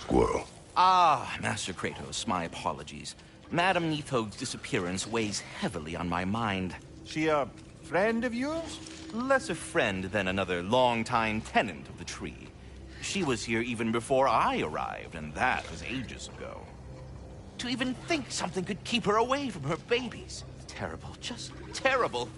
squirrel. Ah, Master Kratos, my apologies. Madame Nitho's disappearance weighs heavily on my mind. She a friend of yours? Less a friend than another long-time tenant of the tree. She was here even before I arrived, and that was ages ago. To even think something could keep her away from her babies. Terrible, just terrible.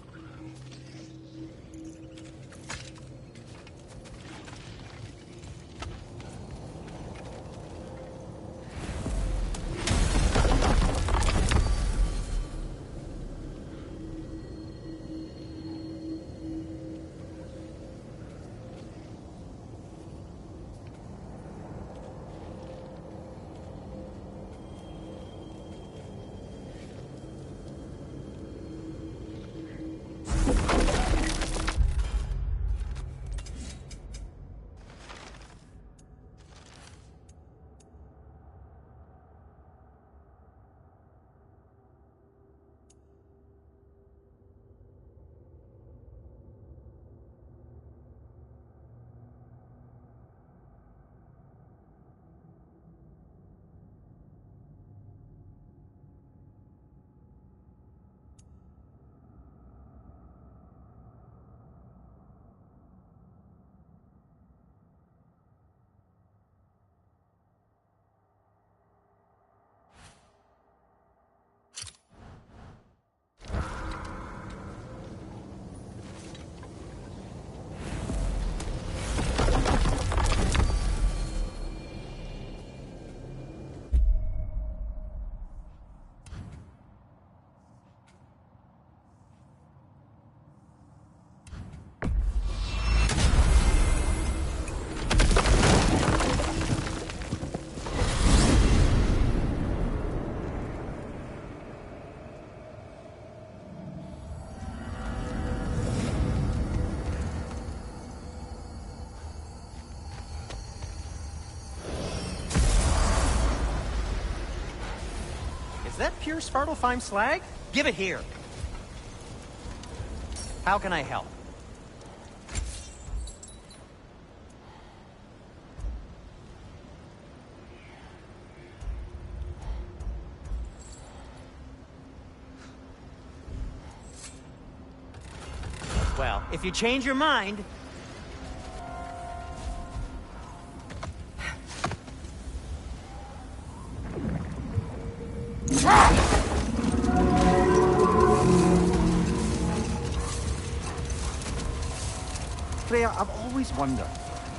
Is that pure Svartalfheim slag? Give it here. How can I help? Well, if you change your mind... Freya, I've always wondered,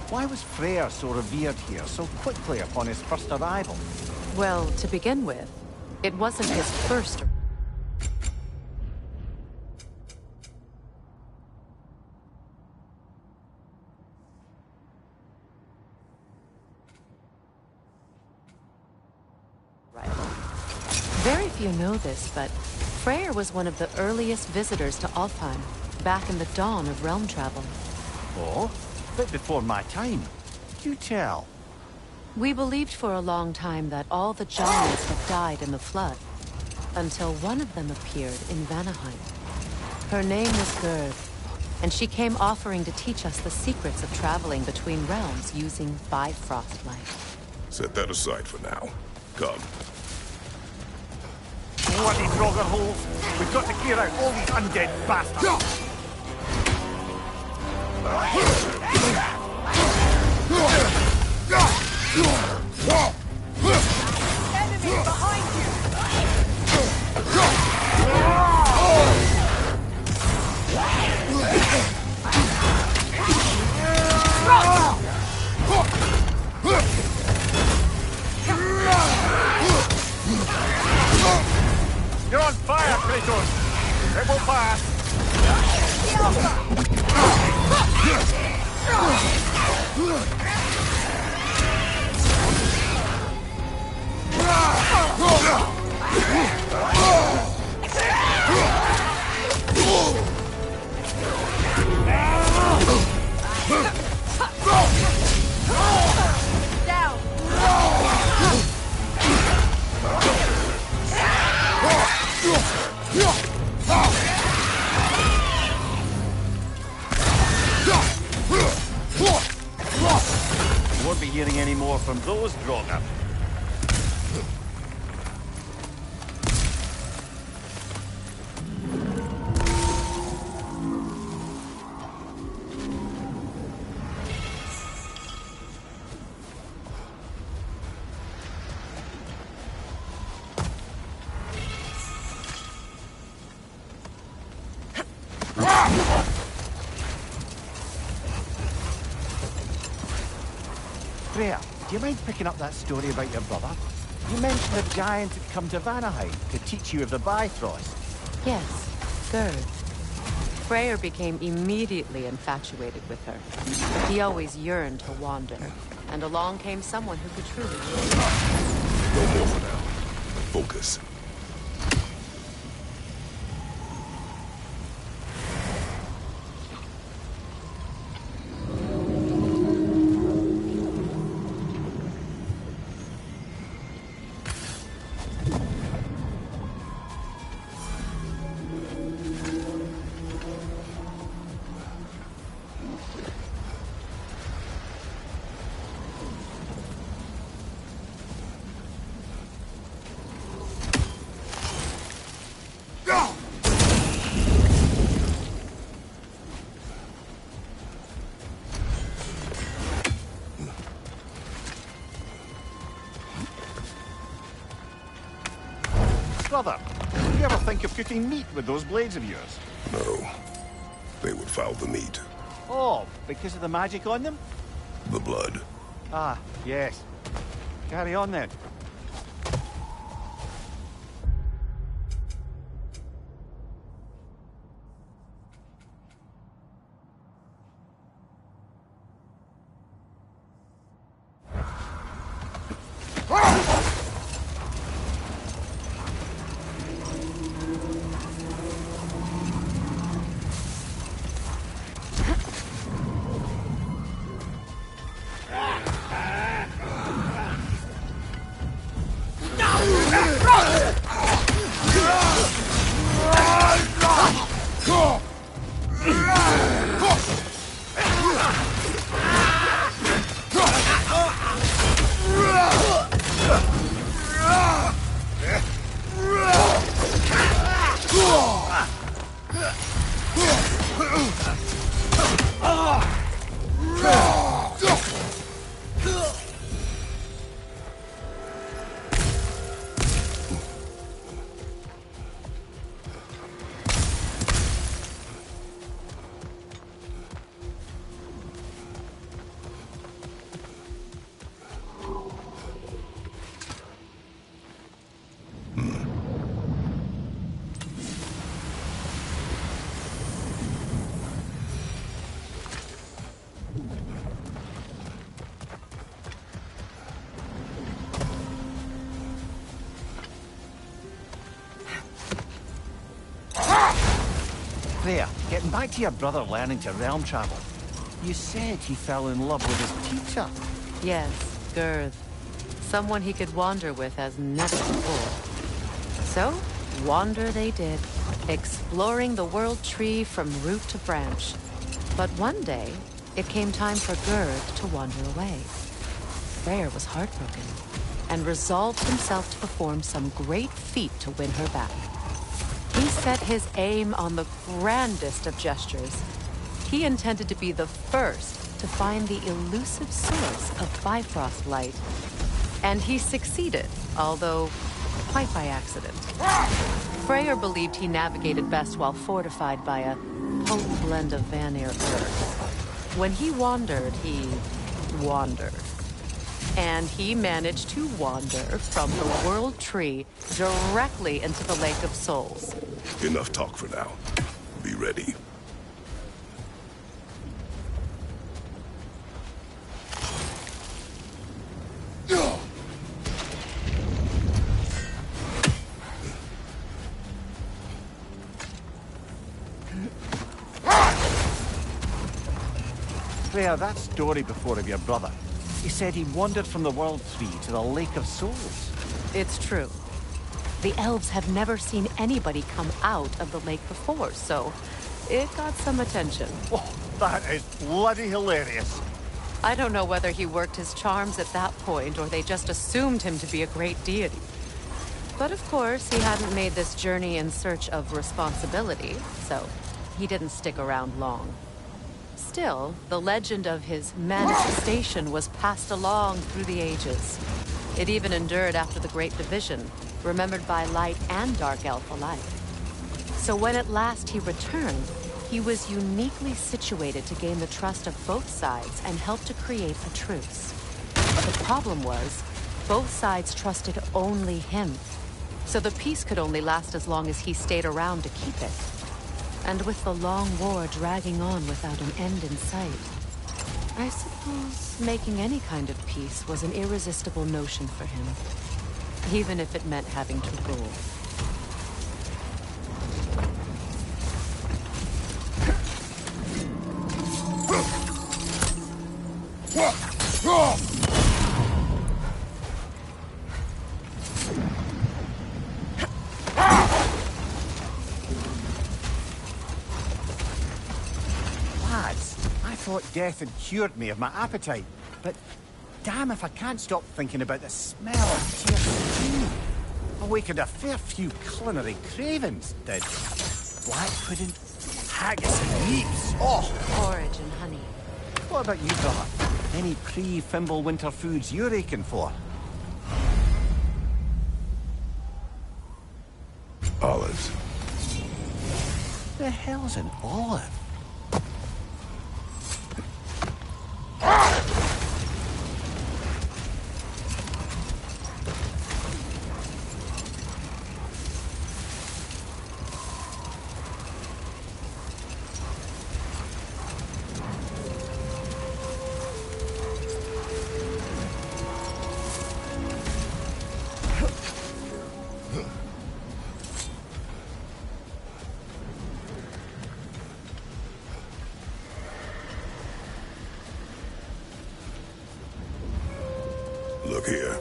why was Freyr so revered here so quickly upon his first arrival? Well, to begin with, it wasn't his first... arrival. Very few know this, but Freyr was one of the earliest visitors to Alfheim, back in the dawn of realm travel. Oh, bit before my time. Do tell. We believed for a long time that all the giants had died in the flood, until one of them appeared in Vanaheim. Her name was Gerd, and she came offering to teach us the secrets of traveling between realms using Bifrost light. Set that aside for now. Come. Bloody Draugr holes! We've got to clear out all these undead bastards! Enemy behind you! You're on fire, Kratos! It will pass! won't be hearing any more from those Draugr. Freya, do you mind picking up that story about your brother? You mentioned a giant had come to Vanaheim to teach you of the Bifrost. Yes, Gerd. Freyr became immediately infatuated with her. He always yearned to wander, and along came someone who could truly show him. No more for now. Focus. Brother, did you ever think of cooking meat with those blades of yours? No. They would foul the meat. Oh, because of the magic on them? The blood. Ah, yes. Carry on then. Freya, getting back to your brother learning to realm travel. You said he fell in love with his teacher. Yes, Gerd. Someone he could wander with as never before. So, wander they did, exploring the world tree from root to branch. But one day, it came time for Gerd to wander away. Freyr was heartbroken, and resolved himself to perform some great feat to win her back. He set his aim on the grandest of gestures. He intended to be the first to find the elusive source of Bifrost light. And he succeeded, although quite by accident. Freyr believed he navigated best while fortified by a potent blend of Vanir earth. When he wandered, he wandered. And he managed to wander from the World Tree directly into the Lake of Souls. Enough talk for now. Be ready. Freya, that story before of your brother. He said he wandered from the World Tree to the Lake of Souls. It's true. The elves have never seen anybody come out of the lake before, so it got some attention. Oh, that is bloody hilarious. I don't know whether he worked his charms at that point or they just assumed him to be a great deity. But of course, he hadn't made this journey in search of responsibility, so he didn't stick around long. Still, the legend of his manifestation was passed along through the ages. It even endured after the Great Division, remembered by Light and Dark Elf alike. So when at last he returned, he was uniquely situated to gain the trust of both sides and help to create a truce. The problem was, both sides trusted only him. So the peace could only last as long as he stayed around to keep it. And with the long war dragging on without an end in sight, I suppose making any kind of peace was an irresistible notion for him, even if it meant having to rule. Death had cured me of my appetite, but damn if I can't stop thinking about the smell of tear stew. Awakened a fair few culinary cravings, did. Black pudding, haggis and meats, oh! Porridge and honey. What about you, brother? Any pre-Fimble winter foods you're aching for? Olives. The hell's an olive? Look here.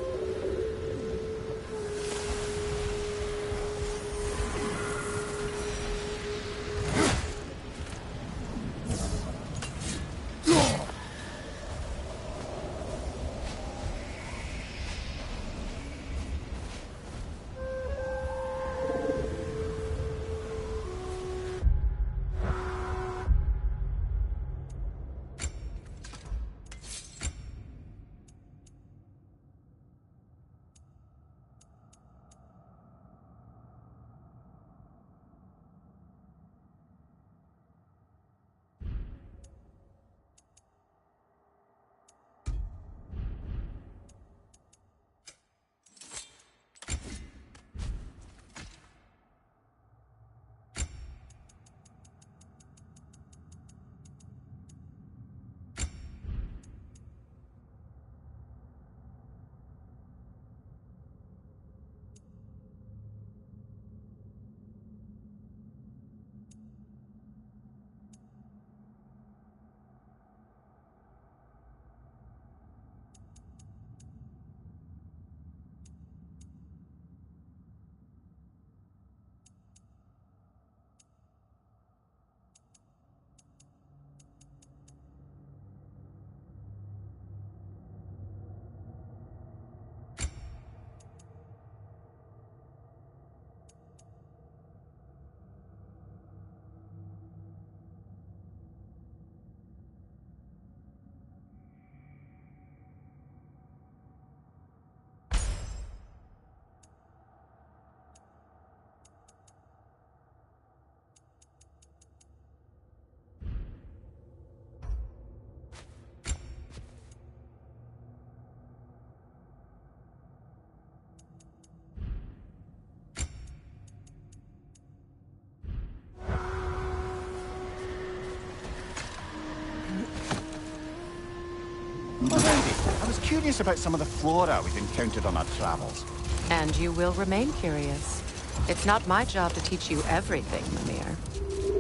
I was curious about some of the flora we've encountered on our travels. And you will remain curious. It's not my job to teach you everything, Mimir.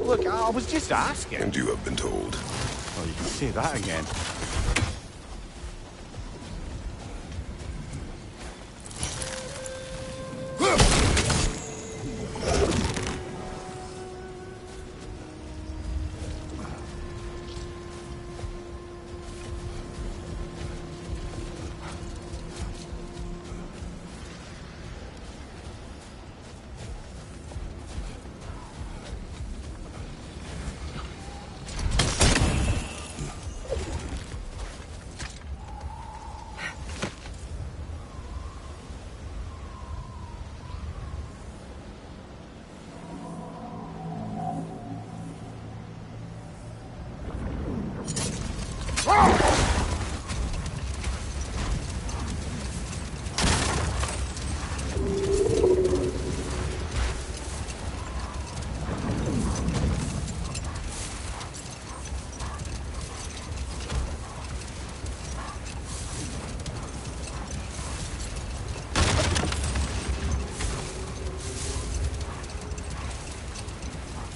Look, I was just asking. And you have been told. Well, you can say that again.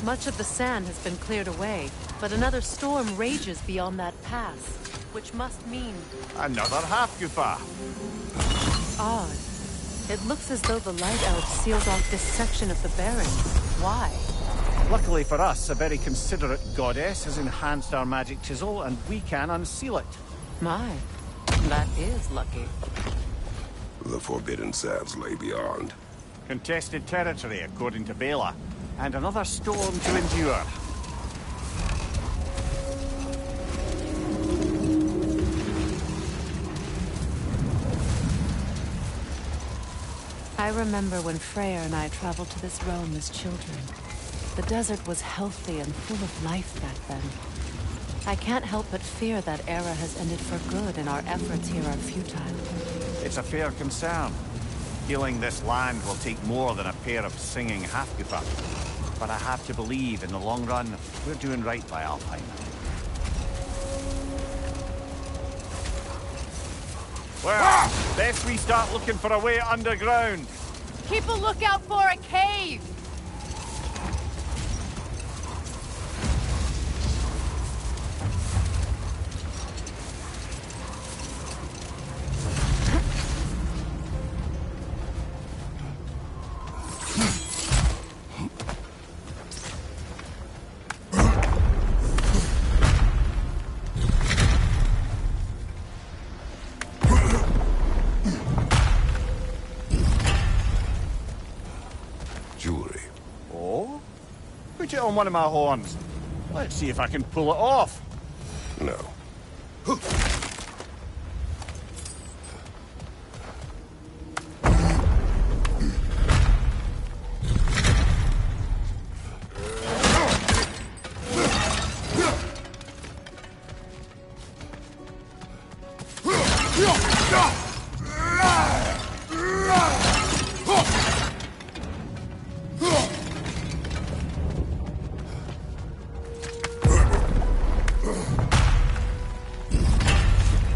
Much of the sand has been cleared away, but another storm rages beyond that pass, which must mean... Another half-goofer. odd. It looks as though the Light Elves sealed off this section of the Barrens. Why? Luckily for us, a very considerate goddess has enhanced our magic chisel, and we can unseal it. My, that is lucky. The forbidden sands lay beyond. Contested territory, according to Bela. And another storm to endure. I remember when Freya and I traveled to this realm as children. The desert was healthy and full of life back then. I can't help but fear that era has ended for good and our efforts here are futile. It's a fair concern. Healing this land will take more than a pair of singing half-goofer. But I have to believe, in the long run, we're doing right by Alpine. Well, best we start looking for a way underground. Keep a lookout for a cave! Jewelry. Oh? Put it on one of my horns. Let's see if I can pull it off. No.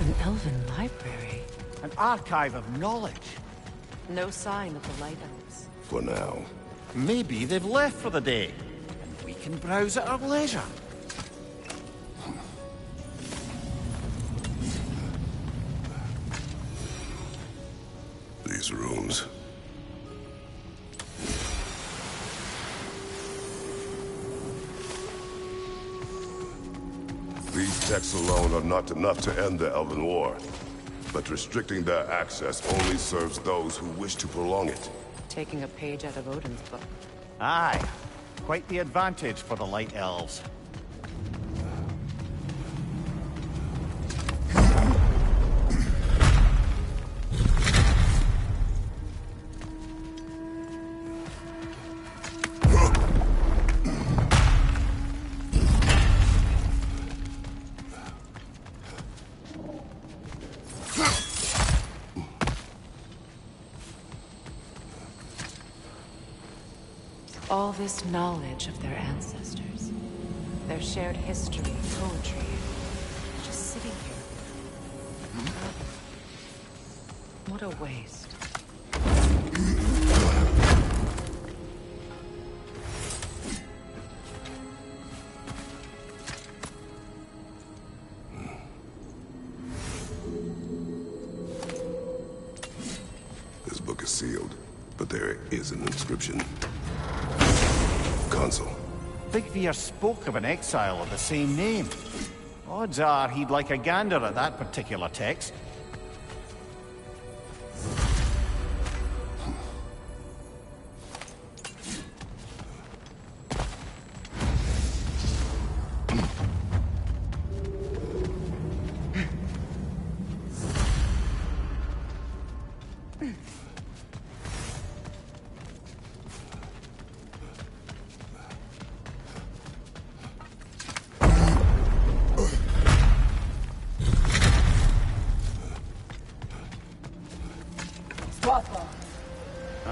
An elven library. An archive of knowledge. No sign of the Light Elves. For now. Maybe they've left for the day. And we can browse at our leisure. These rooms. These texts alone are not enough to end the Elven War. But restricting their access only serves those who wish to prolong it. Taking a page out of Odin's book. Aye. Quite the advantage for the Light Elves. All this knowledge of their ancestors, their shared history, poetry, just sitting here. What a waste. This book is sealed, but there is an inscription. Consul. Vigvir spoke of an exile of the same name. Odds are he'd like a gander at that particular text.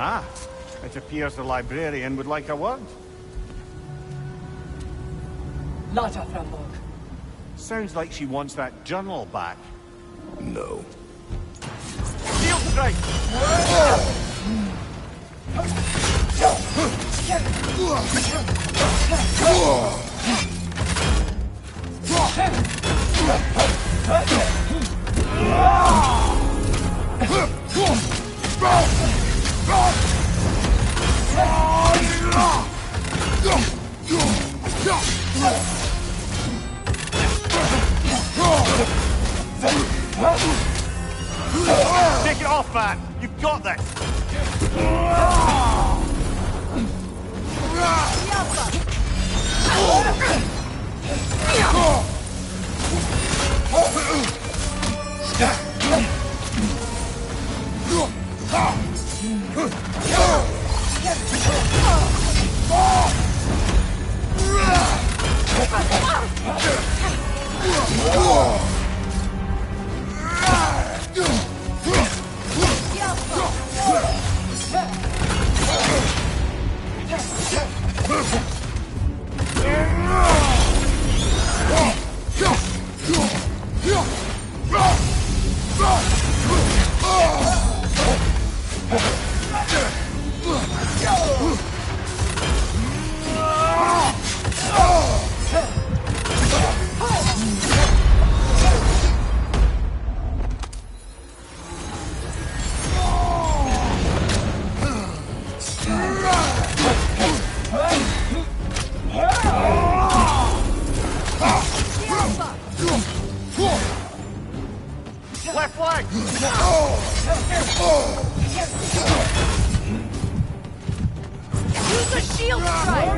Ah, it appears the librarian would like a word. Lata Frambog. Sounds like she wants that journal back. No. Steel strike! Take it off, man! You've got this! Left leg! Use a shield strike!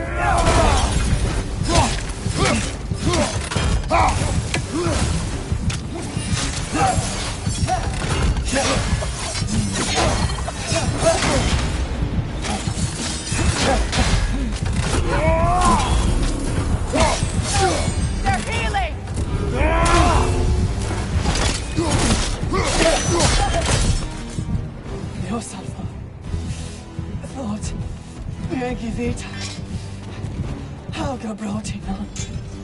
They're healing! Dios Alpha. Thought. Megivita. Helga Brotinon.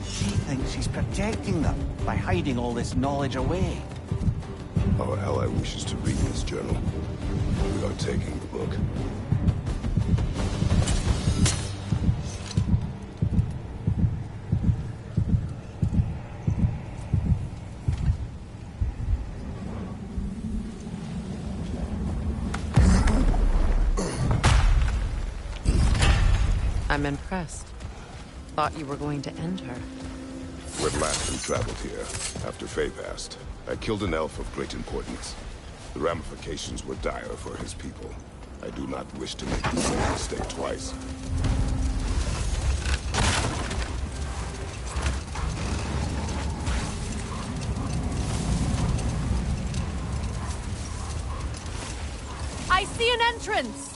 She thinks she's protecting them by hiding all this knowledge away. Our ally wishes to read this journal. We are taking the book. I'm impressed. Thought you were going to end her. When last we traveled here, after Faye passed, I killed an elf of great importance. The ramifications were dire for his people. I do not wish to make the same mistake twice. I see an entrance!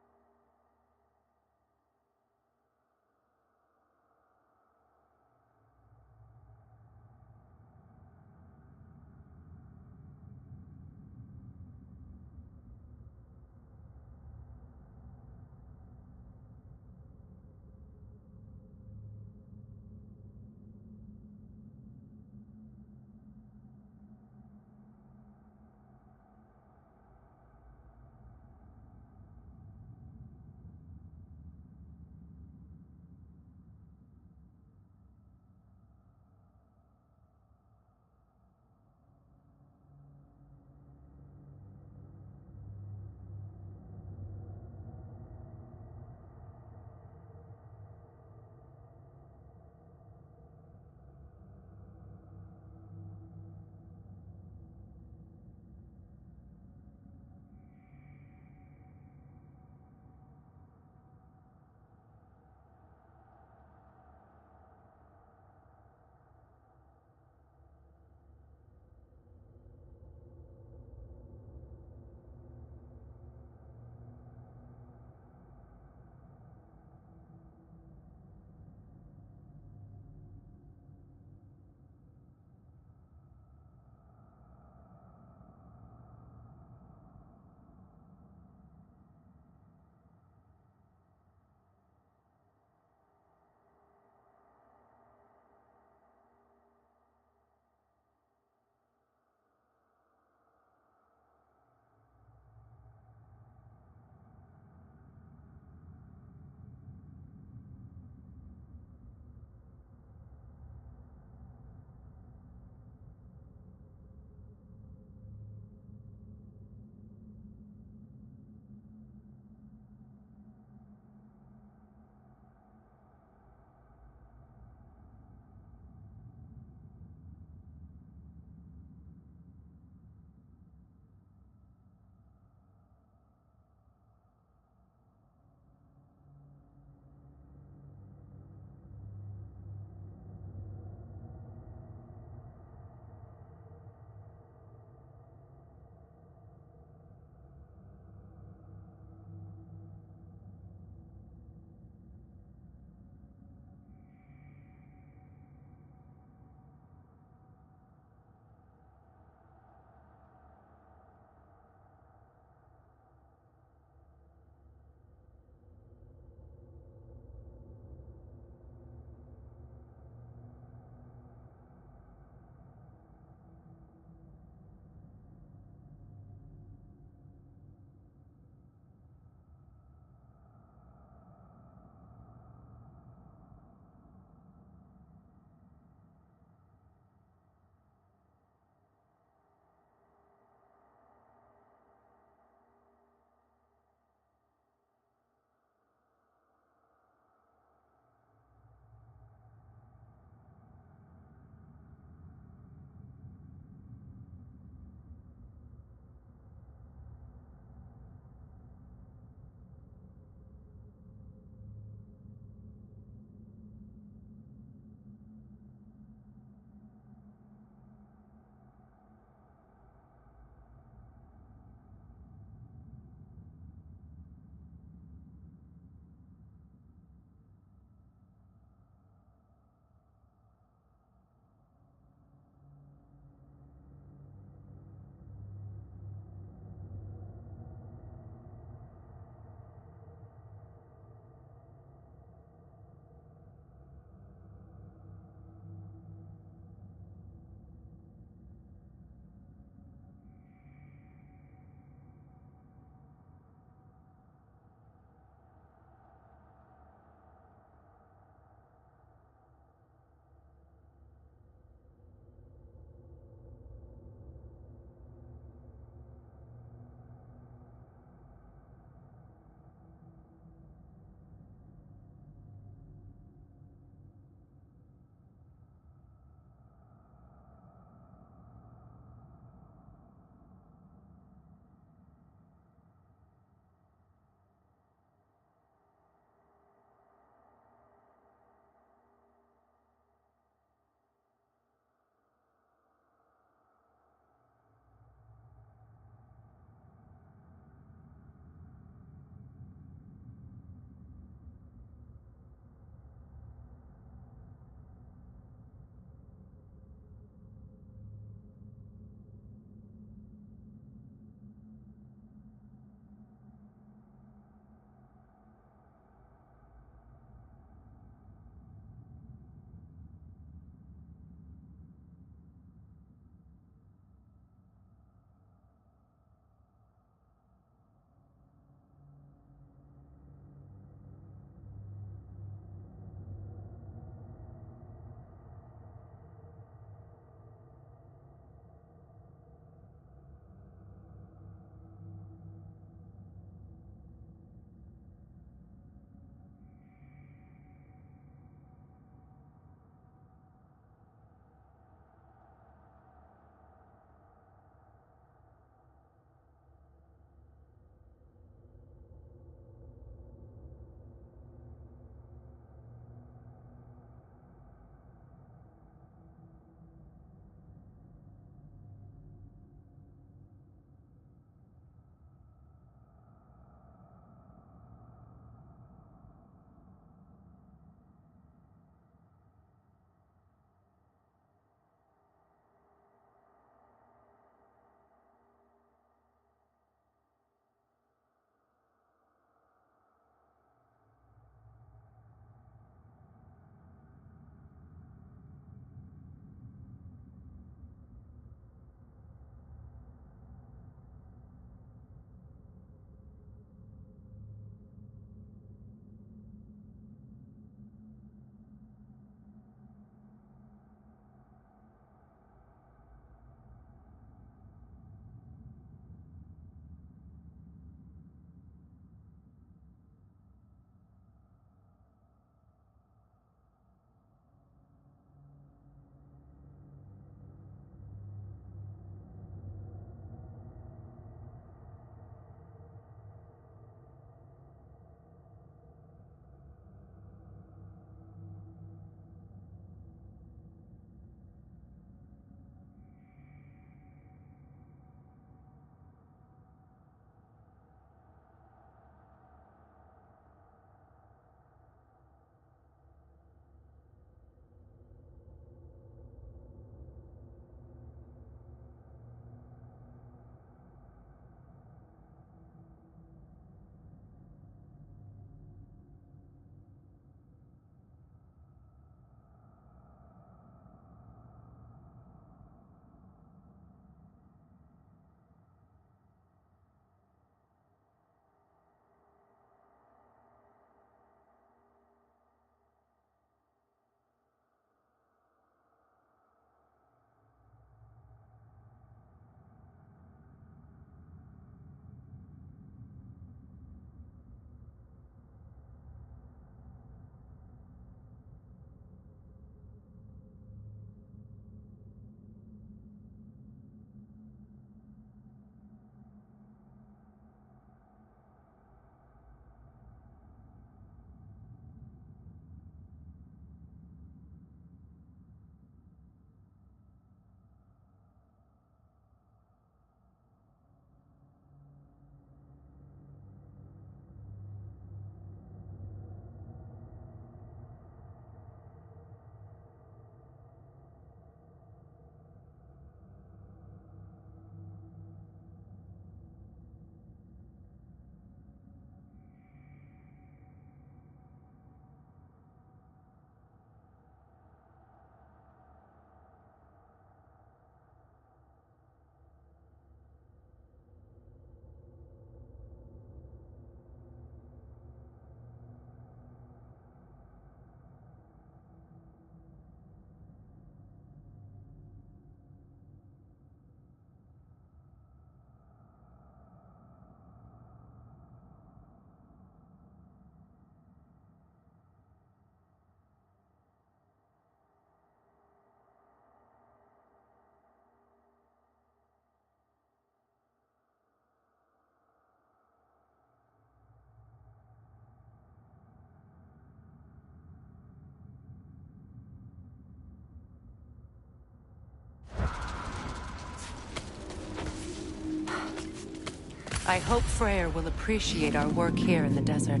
I hope Freyr will appreciate our work here in the desert.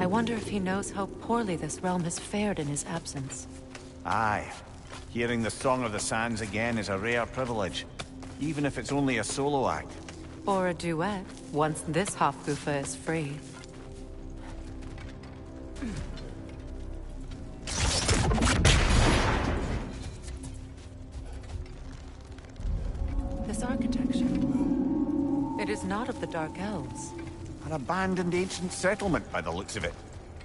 I wonder if he knows how poorly this realm has fared in his absence. Aye. Hearing the Song of the Sands again is a rare privilege, even if it's only a solo act. Or a duet, once this Hofgufa is free. This architecture. It is not of the Dark Elves. An abandoned ancient settlement by the looks of it.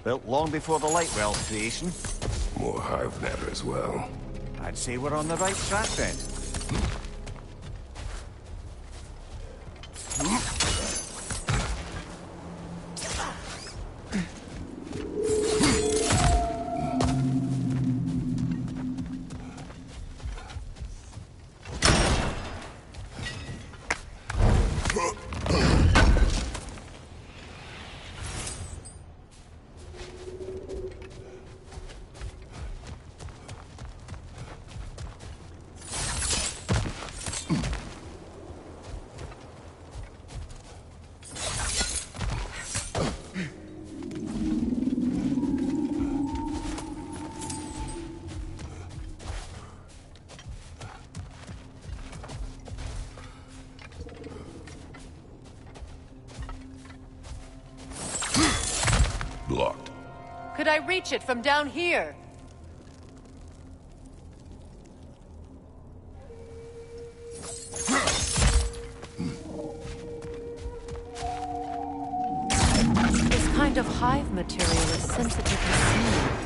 Built long before the Lightwell's creation. More hive matter as well. I'd say we're on the right track then. Blocked. Could I reach it from down here? This kind of hive material is sensitive to smell.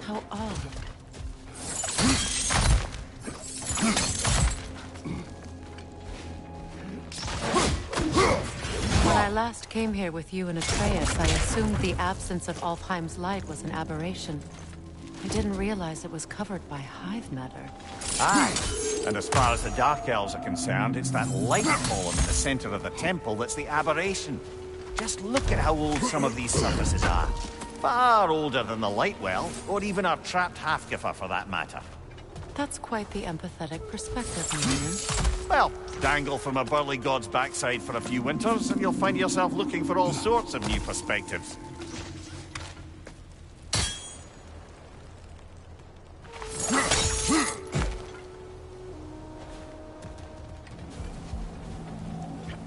How odd. When I last came here with you and Atreus, I assumed the absence of Alfheim's light was an aberration. I didn't realize it was covered by hive matter. Aye. And as far as the Dark Elves are concerned, it's that light column in the center of the temple that's the aberration. Just look at how old some of these surfaces are. Far older than the Lightwell, or even our trapped Hafgifer for that matter. That's quite the empathetic perspective, Miriam. Well, dangle from a burly god's backside for a few winters, and you'll find yourself looking for all sorts of new perspectives.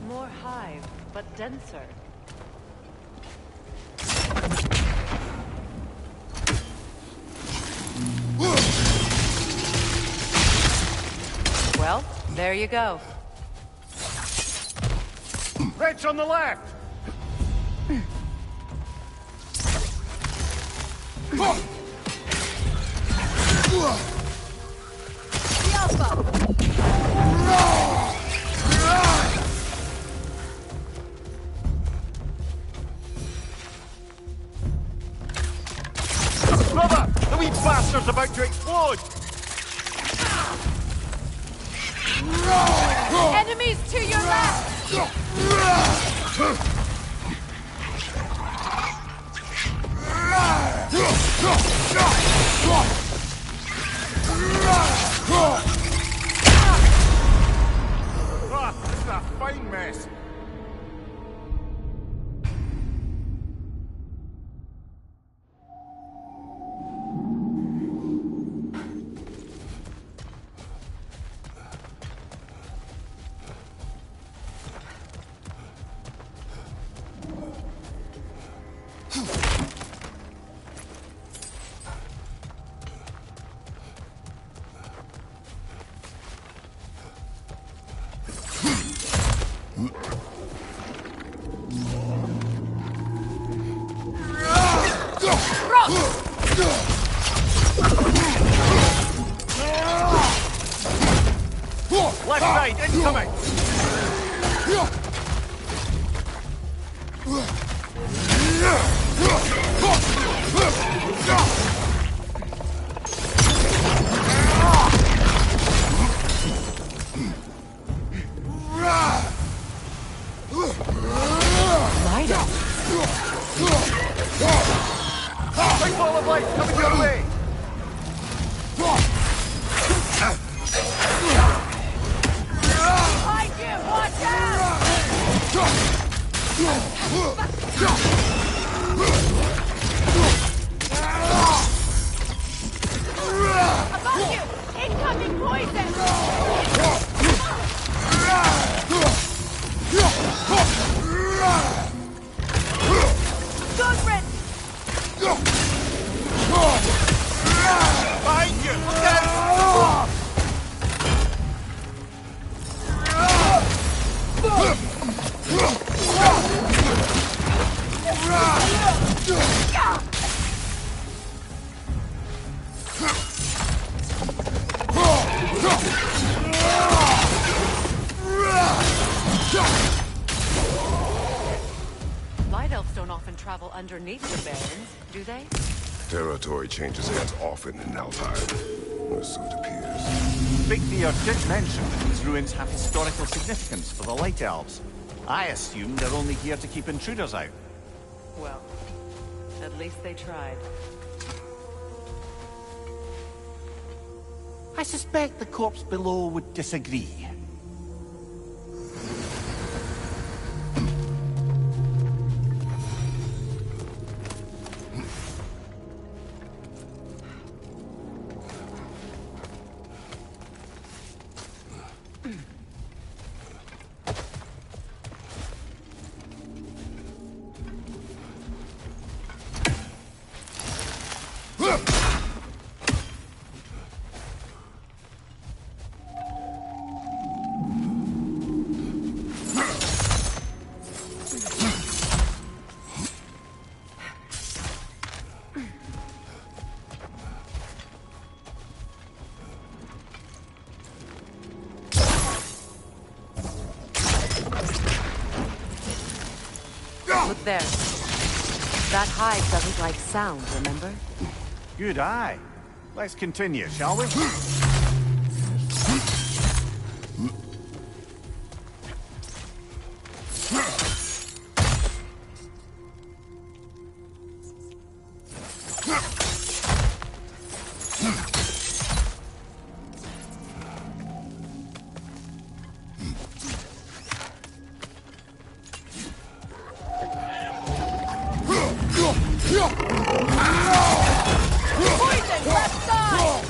More hive, but denser. Well, there you go. Wretch on the left! Brother! The wee bastard's about to explode! Enemies to your left! This is a fine mess. Left side, incoming! Big ball of light coming your way! Behind you! Watch out! Light elves don't often travel underneath the barrens, do they? Territory changes hands often in Alfheim, or so it appears. Big Beard did mention that these ruins have historical significance for the Light Elves. I assume they're only here to keep intruders out. Well, at least they tried. I suspect the corpse below would disagree. Look there. That hide doesn't like sound, remember? Good eye. Let's continue, shall we? Poison, left side!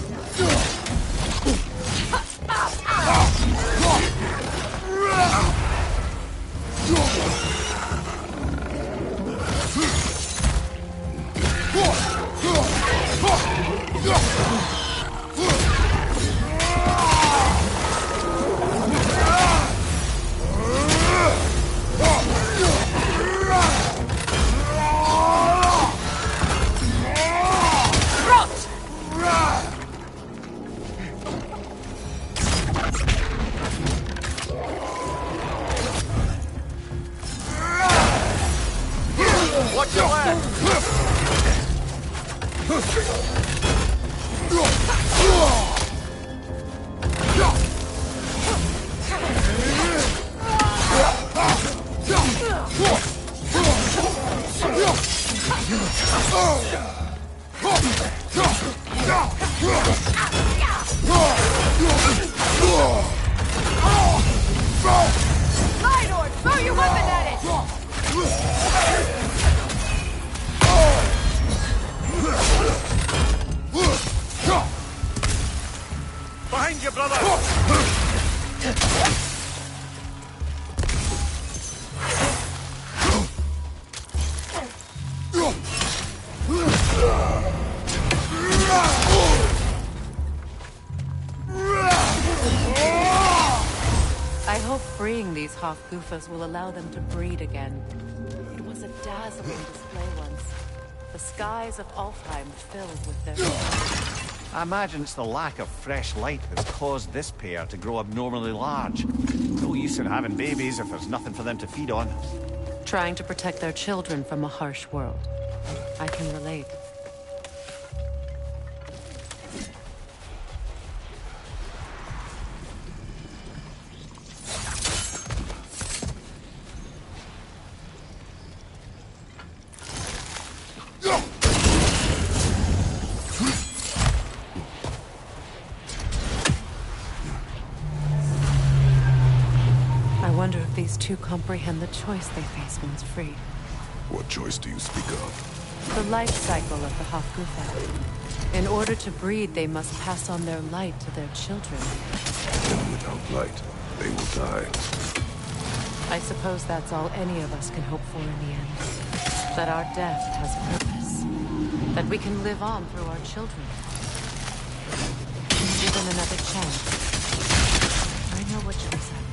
Watch your left! Lidor, throw your weapon at it! Behind you, brother! I hope freeing these Hofgufas will allow them to breed again. It was a dazzling display once. The skies of Alfheim filled with their stars. I imagine it's the lack of fresh light that's caused this pair to grow abnormally large. No use in having babies if there's nothing for them to feed on. Trying to protect their children from a harsh world. I can relate. I wonder if these two comprehend the choice they face once freed. What choice do you speak of? The life cycle of the Hofgufa. In order to breed, they must pass on their light to their children. And without light, they will die. I suppose that's all any of us can hope for in the end. That our death has purpose. That we can live on through our children. Given another chance, I know what choice I would make.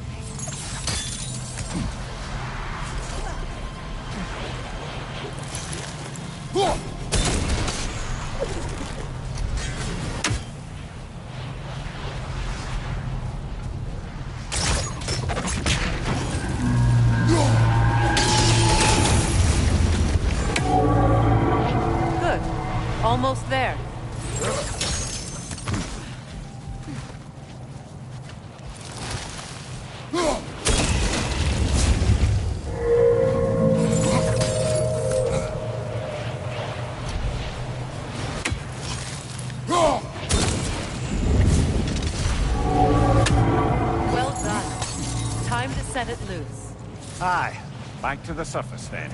set it loose. Aye. Back to the surface then.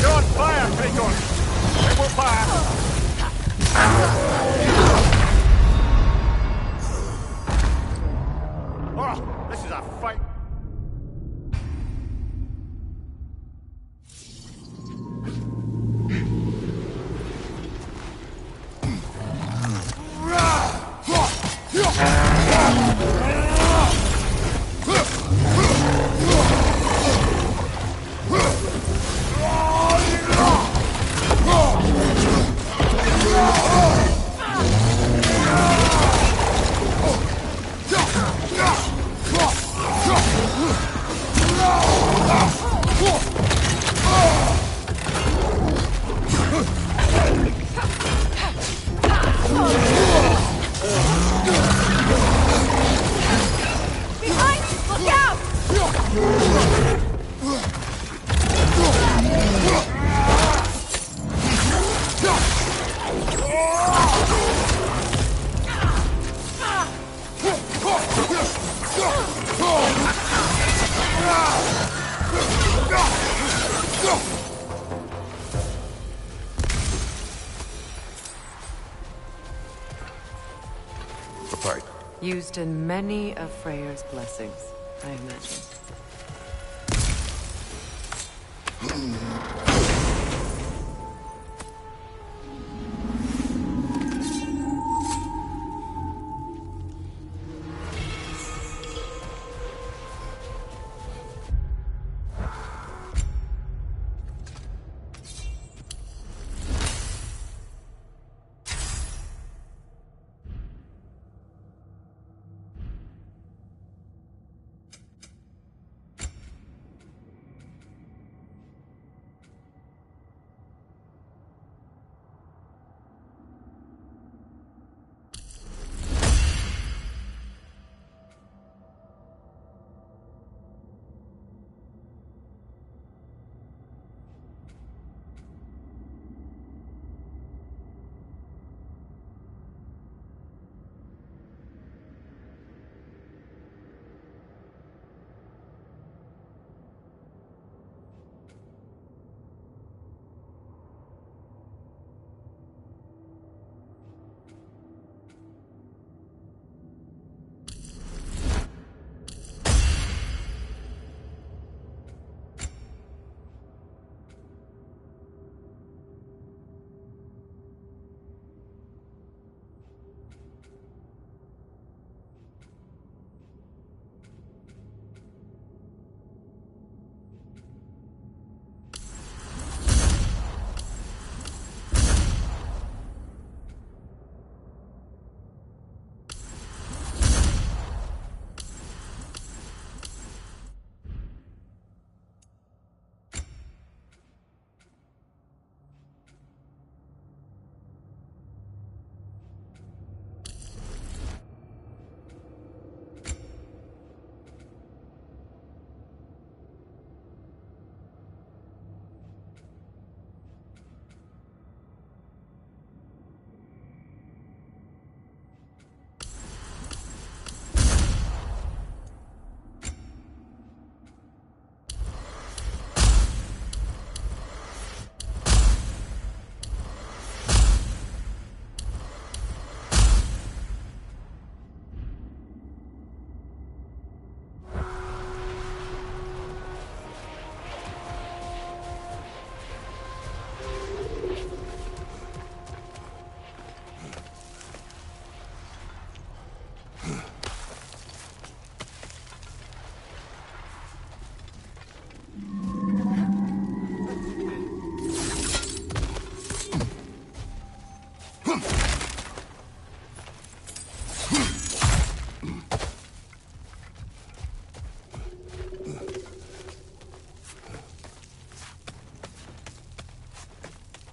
You're on fire, Kratos! It will fire! Oh, this is a fight! Behind you! Look out! The pipe. Used in many of Freyr's blessings, I imagine.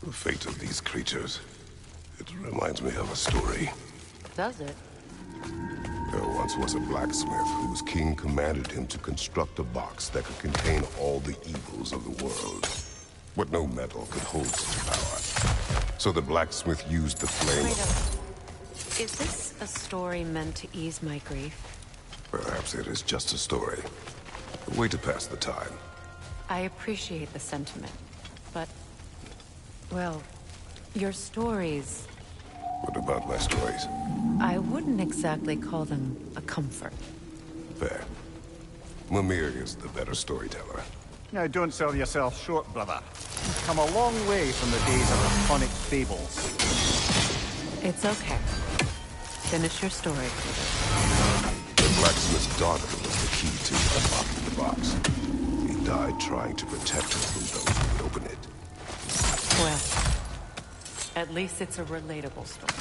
The fate of these creatures. It reminds me of a story. Does it? There once was a blacksmith whose king commanded him to construct a box that could contain all the evils of the world. But no metal could hold such power. So the blacksmith used the flame of... Is this a story meant to ease my grief? Perhaps it is just a story. A way to pass the time. I appreciate the sentiment, but... well, your stories... What about my stories? I wouldn't exactly call them a comfort. Fair. Mimir is the better storyteller. Now, don't sell yourself short, brother. You've come a long way from the days of iconic fables. It's okay. Finish your story. The blacksmith's daughter was the key to unlocking the box. He died trying to protect her from those who would open it. Well, at least it's a relatable story.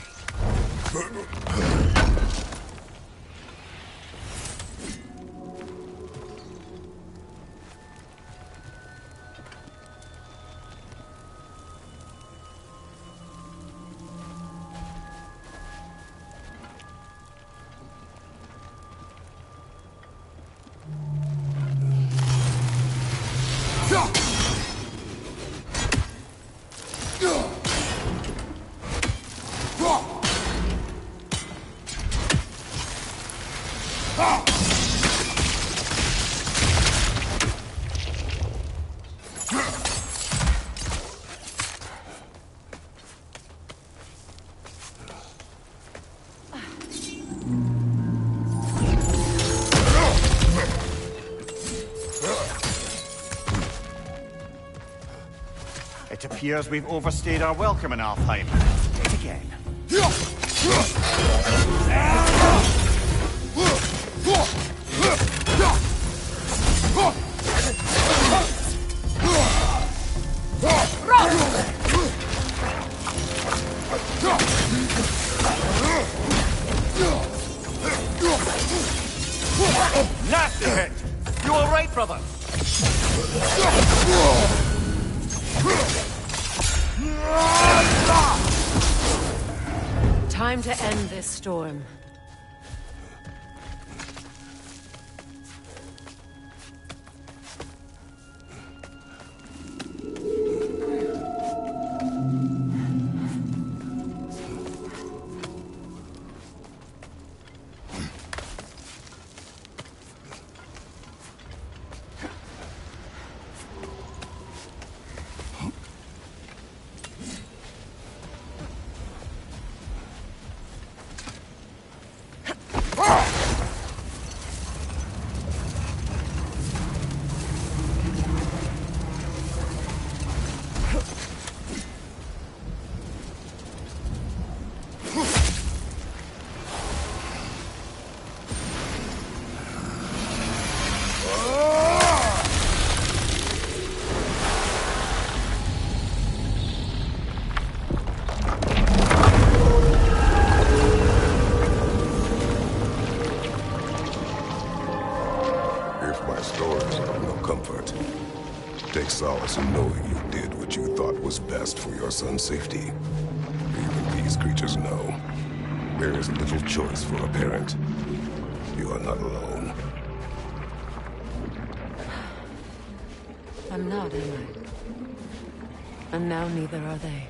It appears we've overstayed our welcome in Alfheim. Yet again. Nasty hit! You all right, brother? Time to end this storm. Take solace in knowing you did what you thought was best for your son's safety. Even these creatures know. There is little choice for a parent. You are not alone. I'm not, am I? And now neither are they.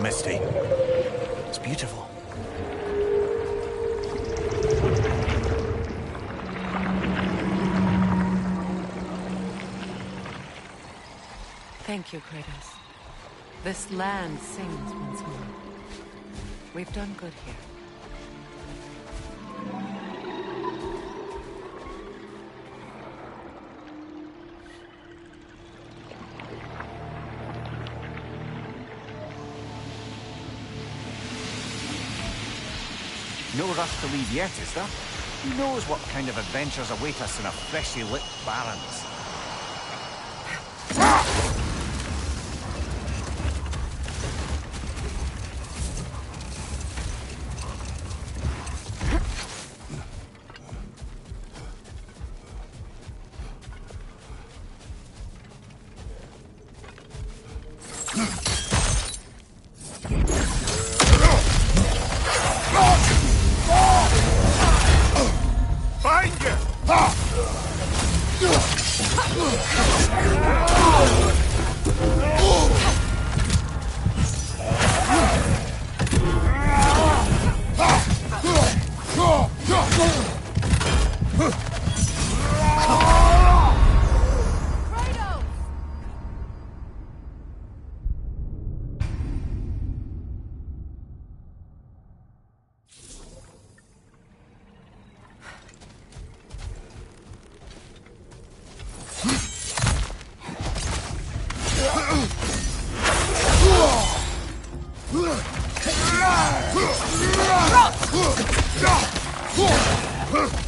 Misty. It's beautiful. Thank you, Kratos. This land sings once more. We've done good here. No rush to leave yet, is there? Who knows what kind of adventures await us in a freshly lit Barrens?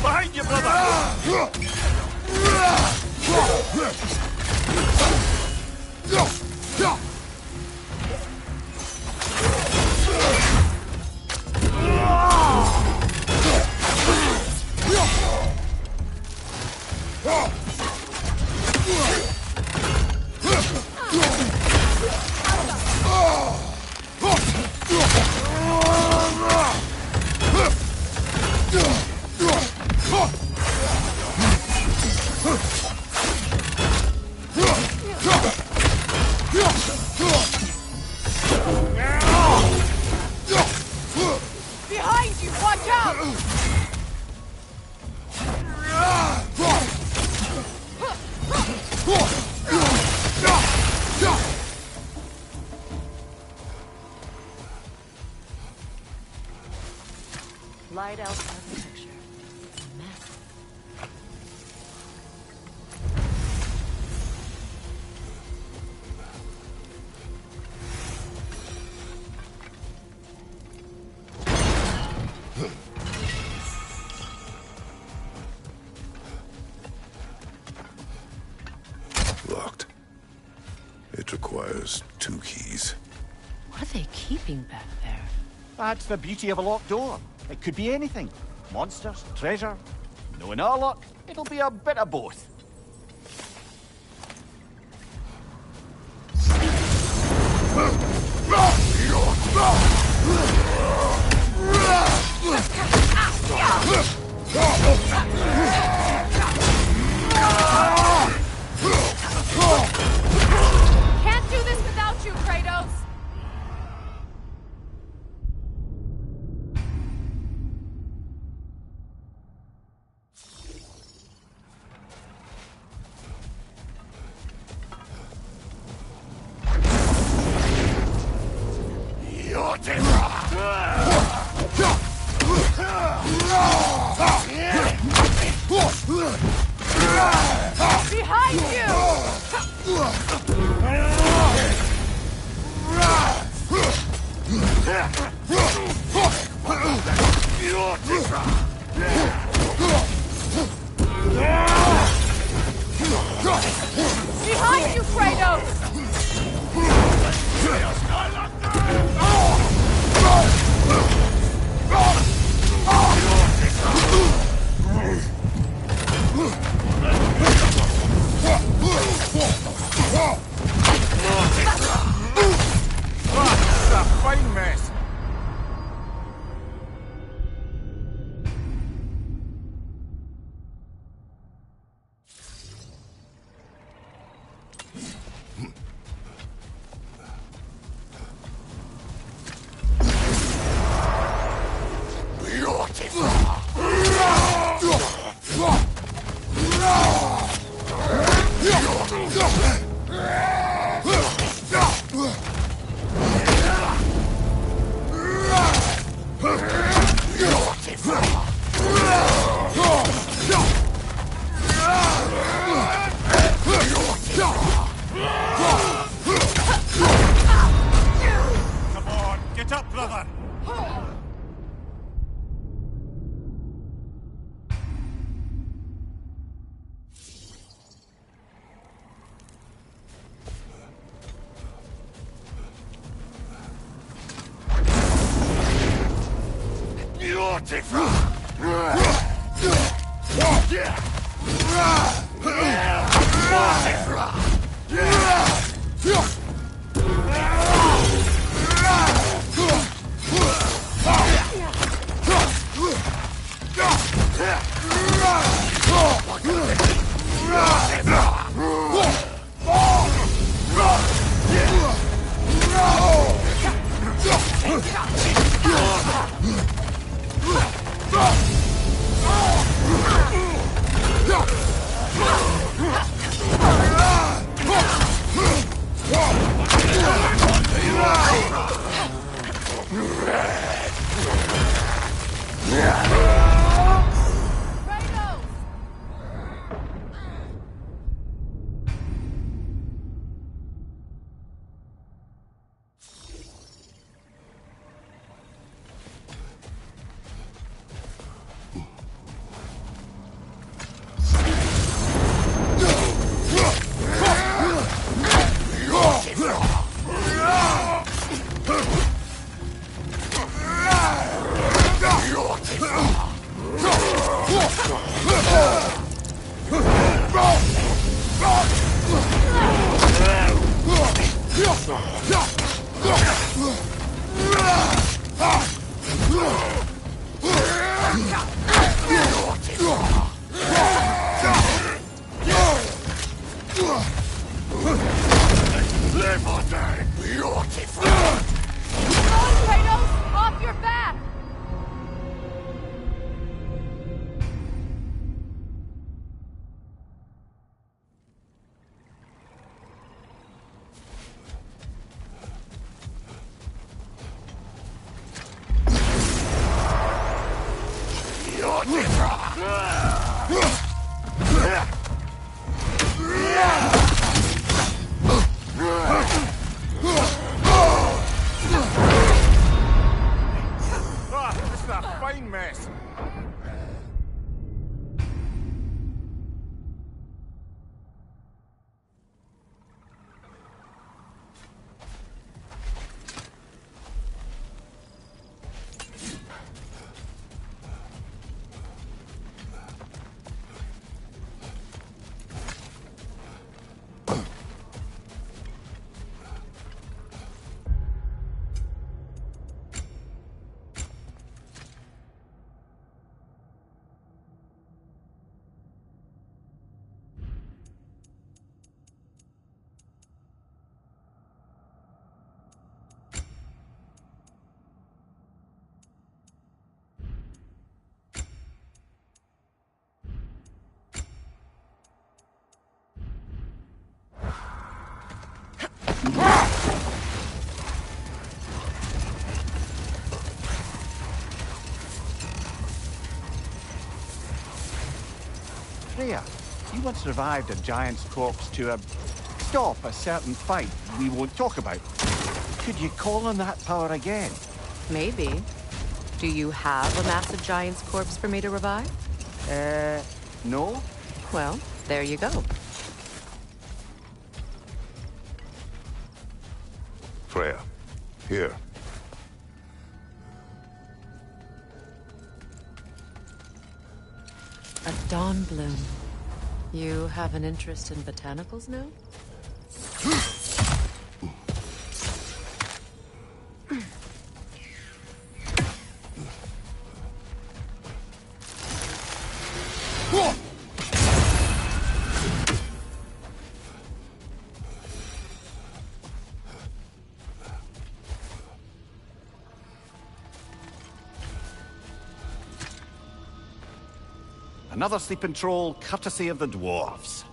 Behind you, Behind you! Watch out! Light elf architecture. Massive. Locked. It requires 2 keys. What are they keeping back there? That's the beauty of a locked door. It could be anything. Monsters, treasure. Knowing our luck, it'll be a bit of both. Can't do this without you, Kratos! Behind you! Behind you, Kratos! It's a fine mess. Come on, get up, brother! Kratos! Off your back! This is a fine mess. Freya, you once revived a giant's corpse to stop a certain fight we won't talk about. Could you call on that power again? Maybe. Do you have a massive giant's corpse for me to revive? No? Well, there you go. Freya, here. A dawn bloom. You have an interest in botanicals now? Another sleeping troll, courtesy of the dwarves.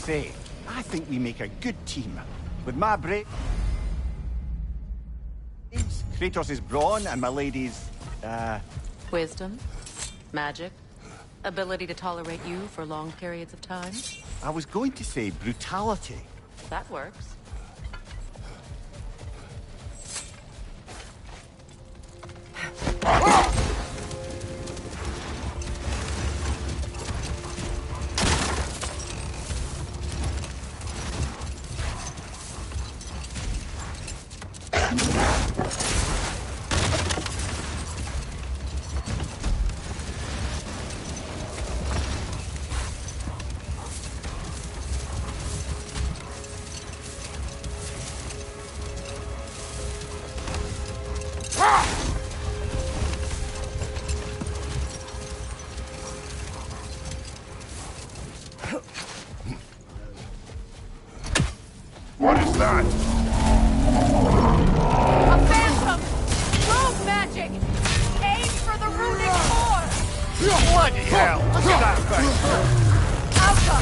say, I think we make a good team. With my brains, Kratos' brawn, and my lady's, Wisdom, magic, ability to tolerate you for long periods of time. I was going to say brutality. That works. What is that? A phantom! Rogue magic! Aim for the runic core! Bloody hell! Look at that thing! Alpha!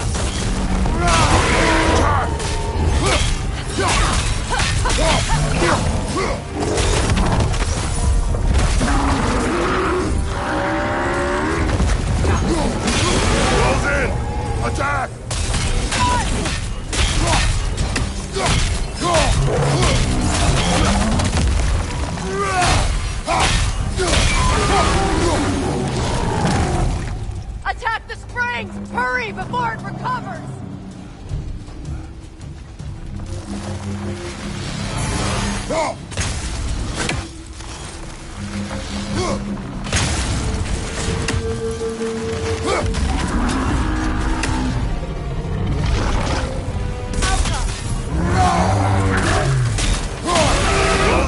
Close in! Attack! Attack the springs! Hurry before it recovers! Close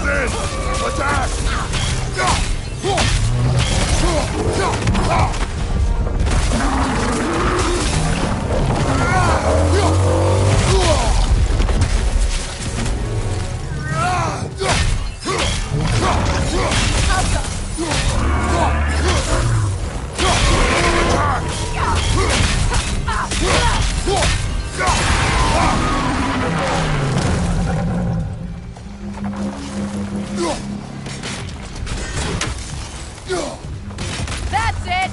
in! Attack! That's it!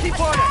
Keep on it!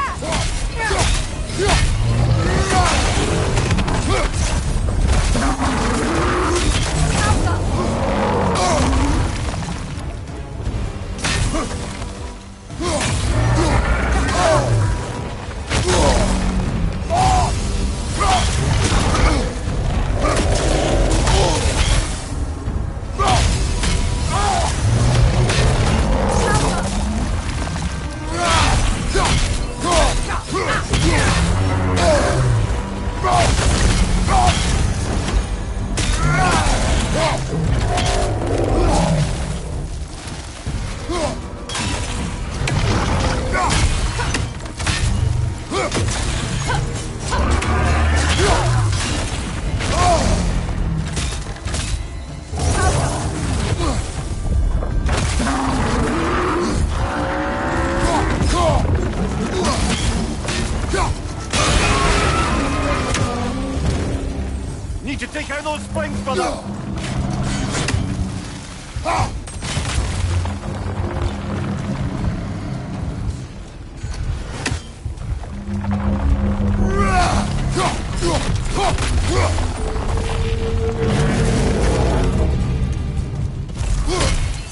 Need to take out those springs, brother!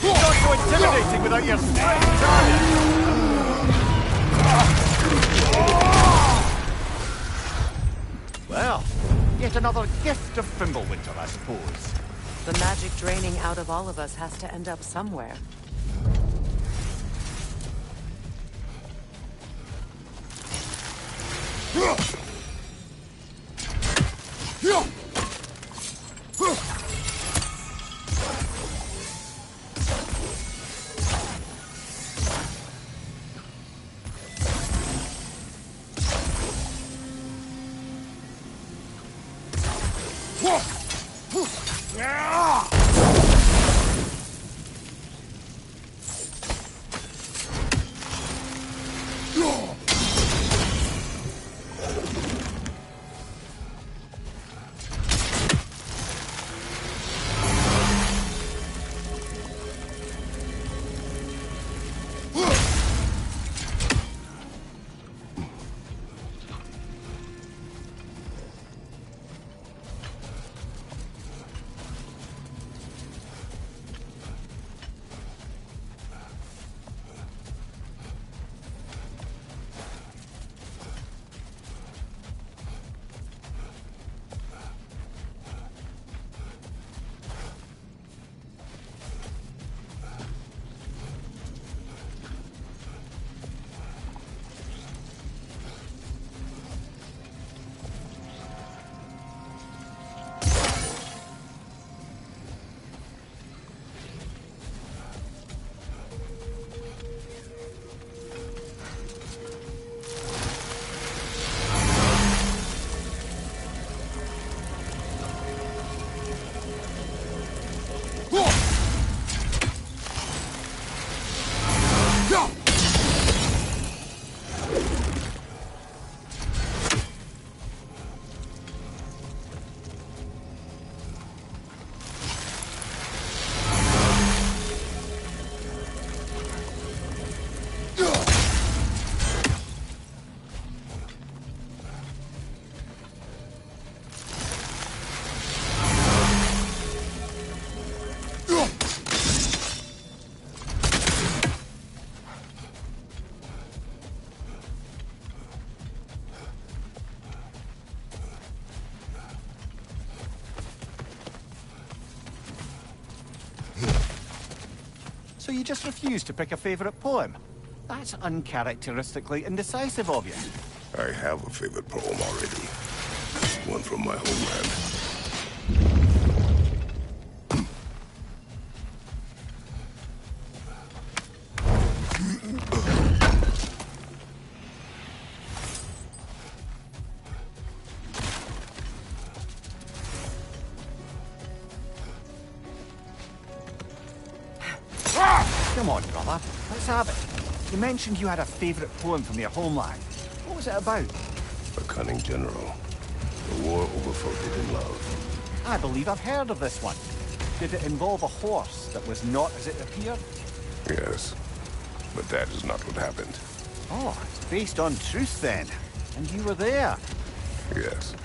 Not so intimidating without your strength, are you? Well, yet another gift of Fimbulwinter, I suppose. The magic draining out of all of us has to end up somewhere. So you just refuse to pick a favorite poem? That's uncharacteristically indecisive of you. I have a favorite poem already. One from my homeland. Come on, brother. Let's have it. You mentioned you had a favorite poem from your homeland. What was it about? A cunning general. A war over forbidden love. I believe I've heard of this one. Did it involve a horse that was not as it appeared? Yes, but that is not what happened. Oh, it's based on truth then. And you were there. Yes,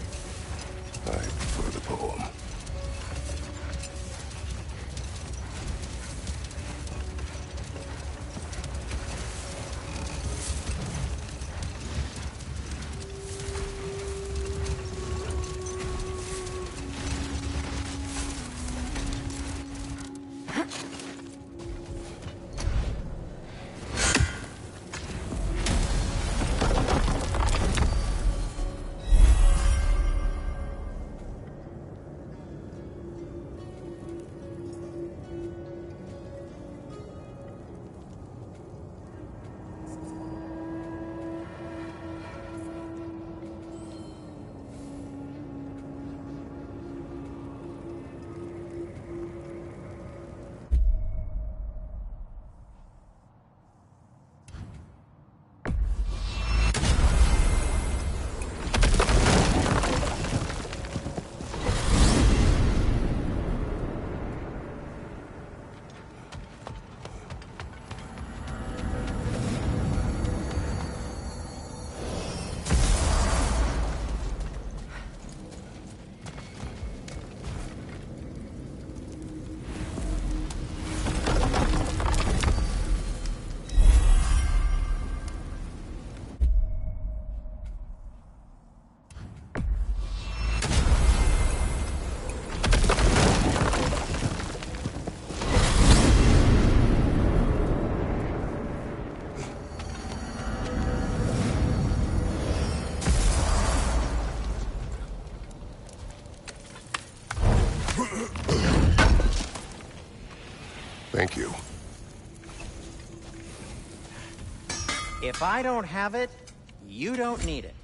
I prefer the poem. Thank you. If I don't have it, you don't need it.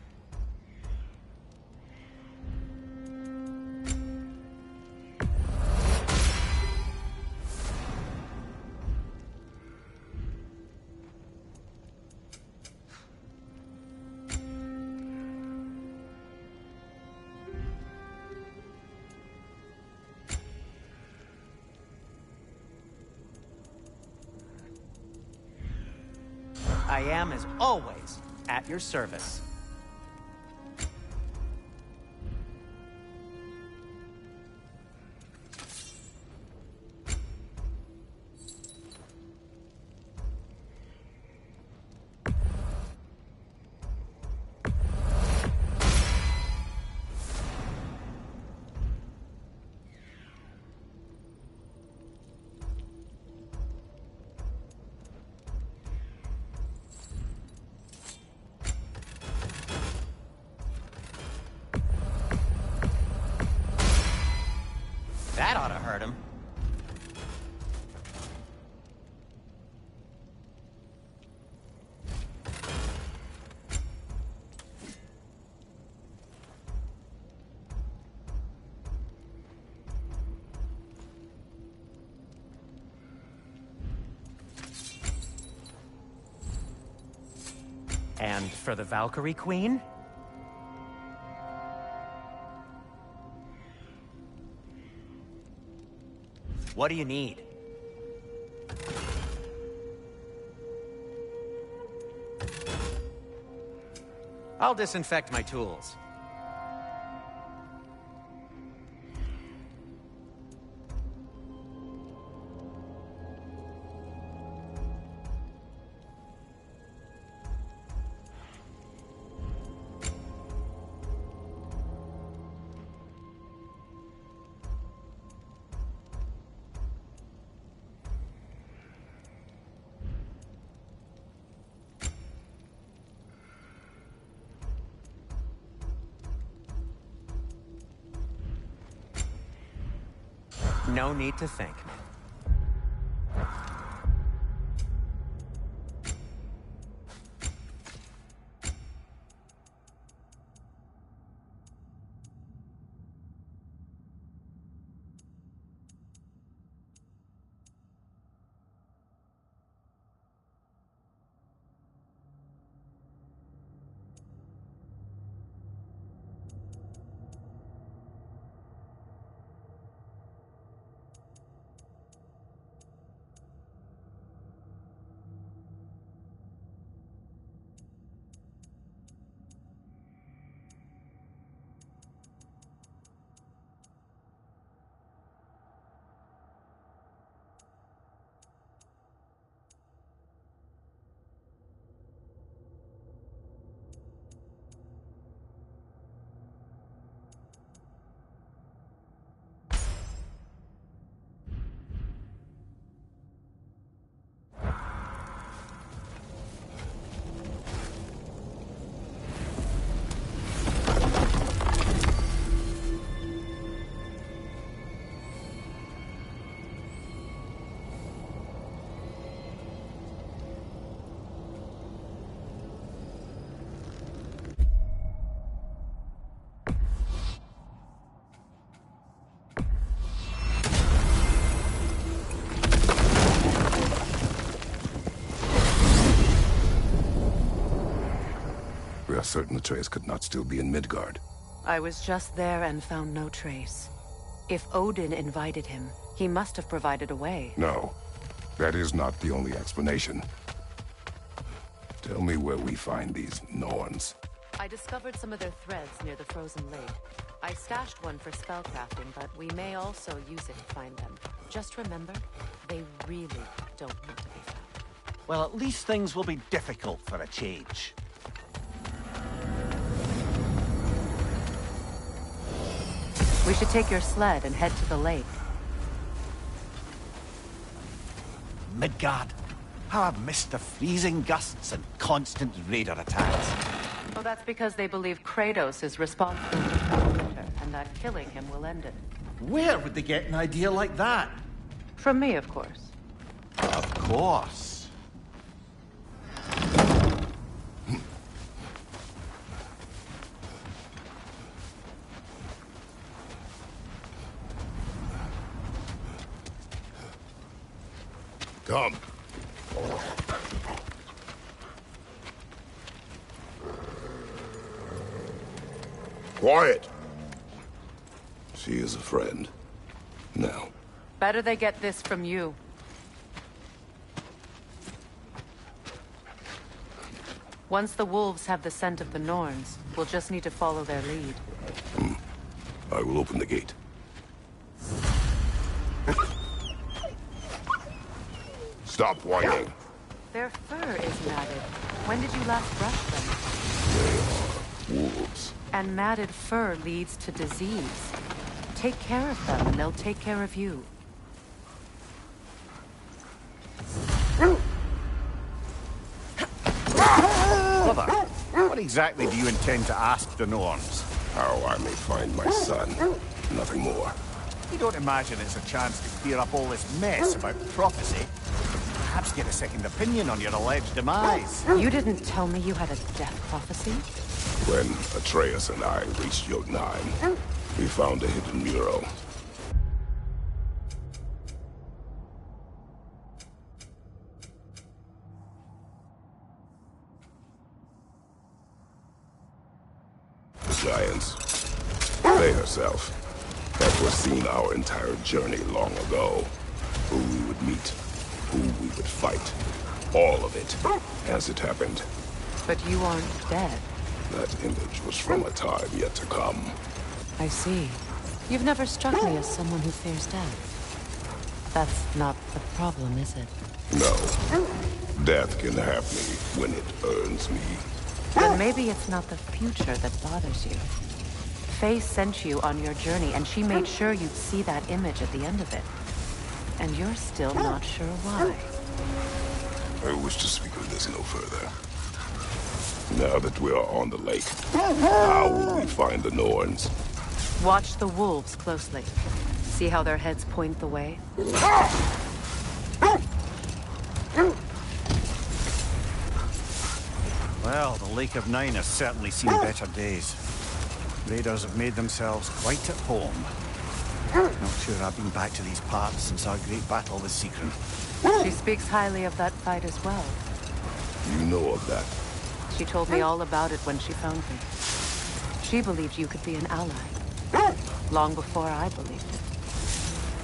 I am, as always, at your service. That ought to hurt him. And for the Valkyrie Queen? What do you need? I'll disinfect my tools. No need to thank me. We are certain Atreus could not still be in Midgard. I was just there and found no trace. If Odin invited him, he must have provided a way. No, that is not the only explanation. Tell me where we find these Norns. I discovered some of their threads near the frozen lake. I stashed one for spellcrafting, but we may also use it to find them. Just remember, they really don't want to be found. Well, at least things will be difficult for a change. We should take your sled and head to the lake. Midgard. How I've missed the freezing gusts and constant raider attacks. Well, that's because they believe Kratos is responsible for the winter, and that killing him will end it. Where would they get an idea like that? From me, of course. Of course. Come. Quiet. She is a friend. Now. Better they get this from you. Once the wolves have the scent of the Norns, we'll just need to follow their lead. I will open the gate. Stop whining. Their fur is matted. When did you last brush them? They are wolves. And matted fur leads to disease. Take care of them, and they'll take care of you. Brother, what exactly do you intend to ask the Norns? How I may find my son. Nothing more. You don't imagine it's a chance to clear up all this mess about prophecy? Perhaps get a second opinion on your alleged demise. You didn't tell me you had a death prophecy? When Atreus and I reached Jotunheim, we found a hidden mural. The giants, they herself, had foreseen our entire journey long ago. Who we would meet, who we would fight. All of it, as it happened. But you aren't dead. That image was from a time yet to come. I see. You've never struck me as someone who fears death. That's not the problem, is it? No. Death can have me when it earns me. Then maybe it's not the future that bothers you. Faye sent you on your journey, and she made sure you'd see that image at the end of it. And you're still not sure why. I wish to speak of this no further. Now that we are on the lake, how will we find the Norns? Watch the wolves closely. See how their heads point the way? Well, the Lake of Nine has certainly seen better days. Raiders have made themselves quite at home. Not sure I've been back to these parts since our great battle with Secret. She speaks highly of that fight as well. You know of that? She told me all about it when she found me. She believed you could be an ally. Long before I believed it.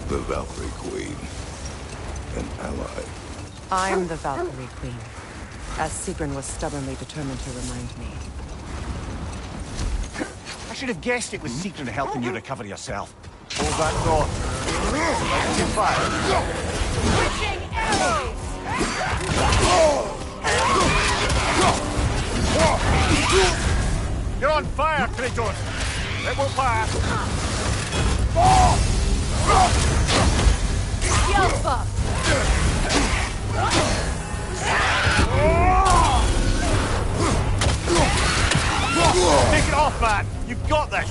The Valkyrie Queen. An ally. I'm the Valkyrie Queen, as Sigrun was stubbornly determined to remind me. I should have guessed it was Secret helping you recover yourself. Hold that door. Too fire. Switching arrows! You're on fire, Kratos! It won't pass! Yelpa! Take it off, man! You've got this!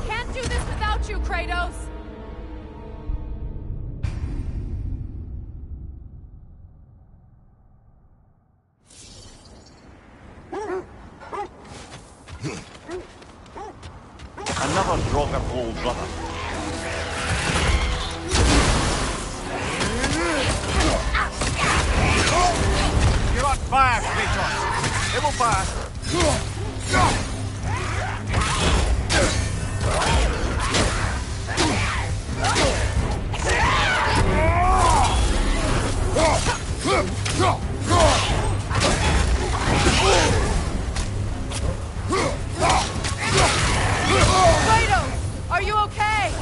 Can't do this without you, Kratos! Another Draugr hole, brother. You're on fire, Kratos! It will pass! Kratos! Are you okay?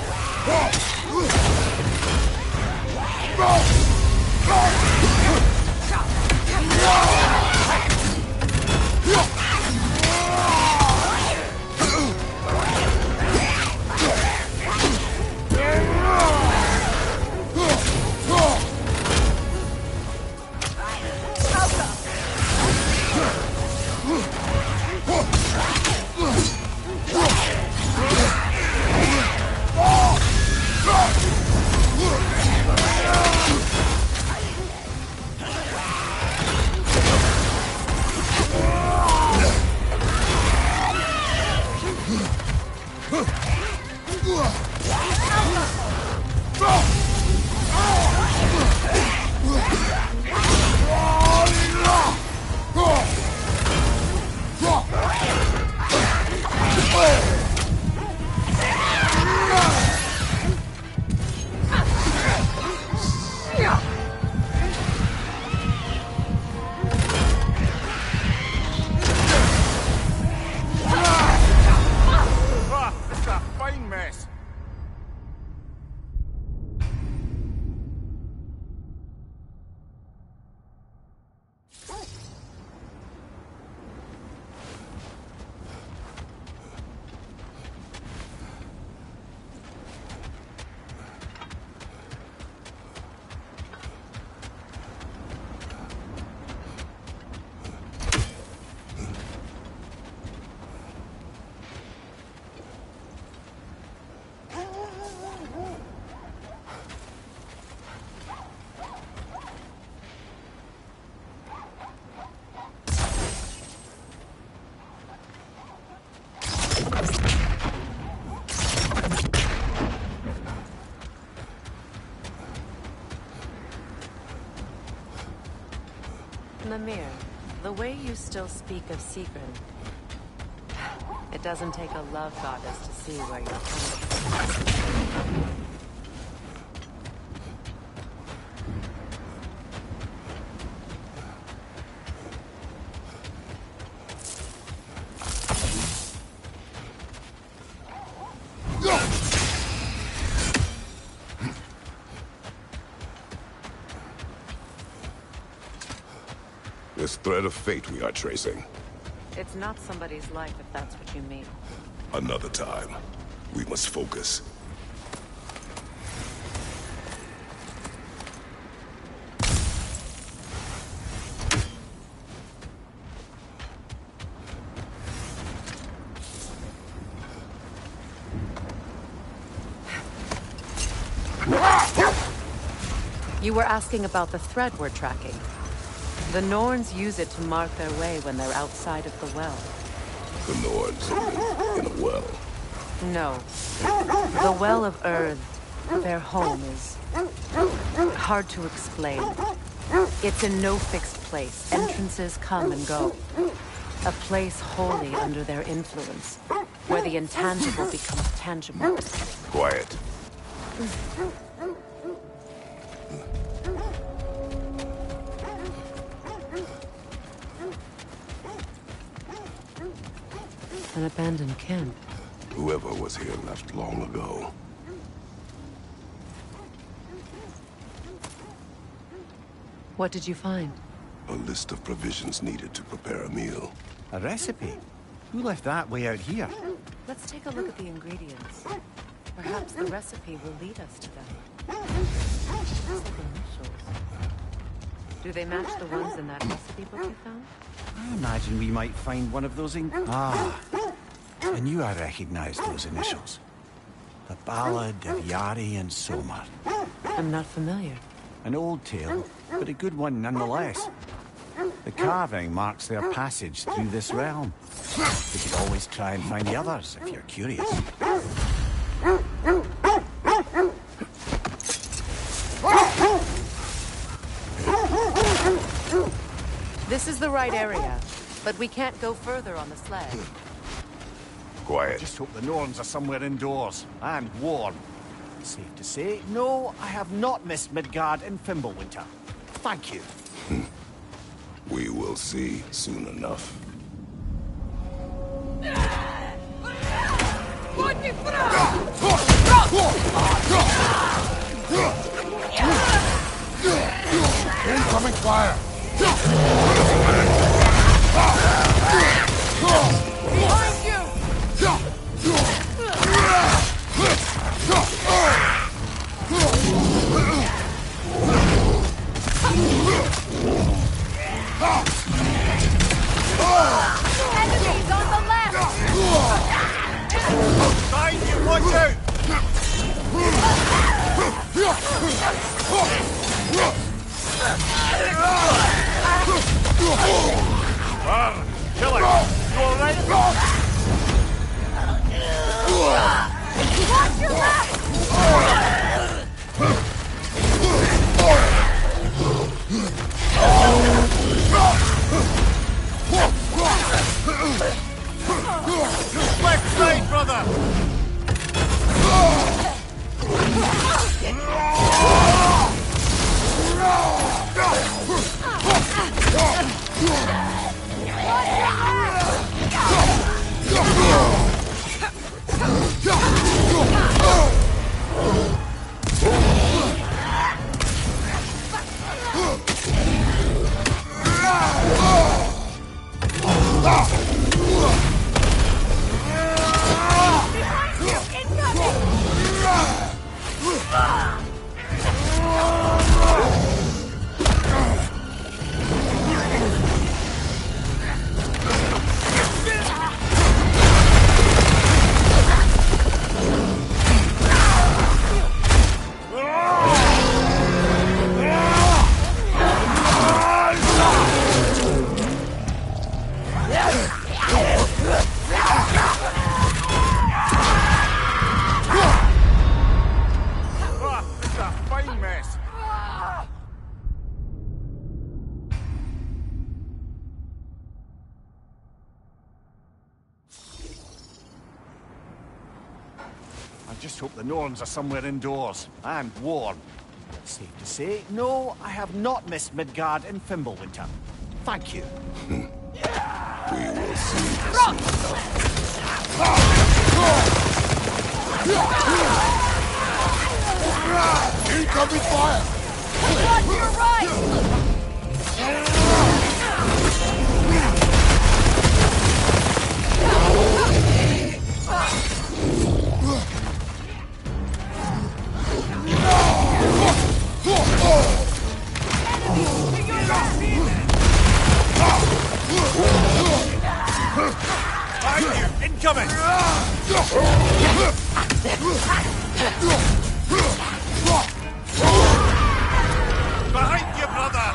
Ymir, the way you still speak of Sigrun, it doesn't take a love goddess to see where you're coming from. This thread of fate we are tracing. It's not somebody's life, if that's what you mean. Another time. We must focus. You were asking about the thread we're tracking. The Norns use it to mark their way when they're outside of the well. The Nords in a well. No. The Well of Earth, their home, is hard to explain. It's in no fixed place. Entrances come and go. A place wholly under their influence, where the intangible becomes tangible. Quiet. An abandoned camp. Whoever was here left long ago. What did you find? A list of provisions needed to prepare a meal. A recipe? Who left that way out here? Let's take a look at the ingredients. Perhaps the recipe will lead us to them. Looks like initials. Do they match the ones in that recipe book you found? I imagine we might find one of those in... Ah, I knew I recognized those initials. The Ballad of Yari and Somar. I'm not familiar. An old tale, but a good one nonetheless. The carving marks their passage through this realm. We could always try and find the others, if you're curious. This is the right area, but we can't go further on the sled. Quiet. Just hope the Norns are somewhere indoors, and warm. Safe to say, no, I have not missed Midgard in Fimbulwinter. Thank you. We will see soon enough. Incoming fire! Behind you! Enemies on the left! Behind you, watch out! Killer, you alright? Watch your left! Left side, brother! just hope the Norns are somewhere indoors, and warm. But safe to say, no, I have not missed Midgard in Fimbulwinter. Thank you. We will see soon enough. Incoming fire! Watch your right! Incoming! Behind you, brother!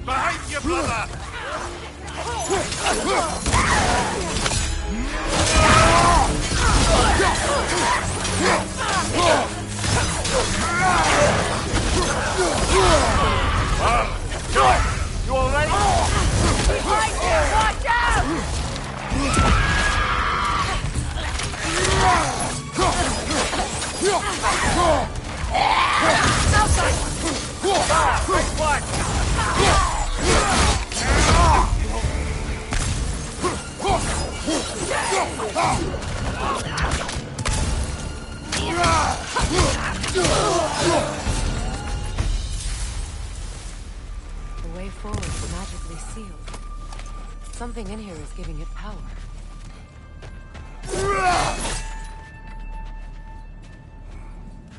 Behind you, brother! You all right? Behind you! Watch out! Great one! The way forward is magically sealed. Something in here is giving it power.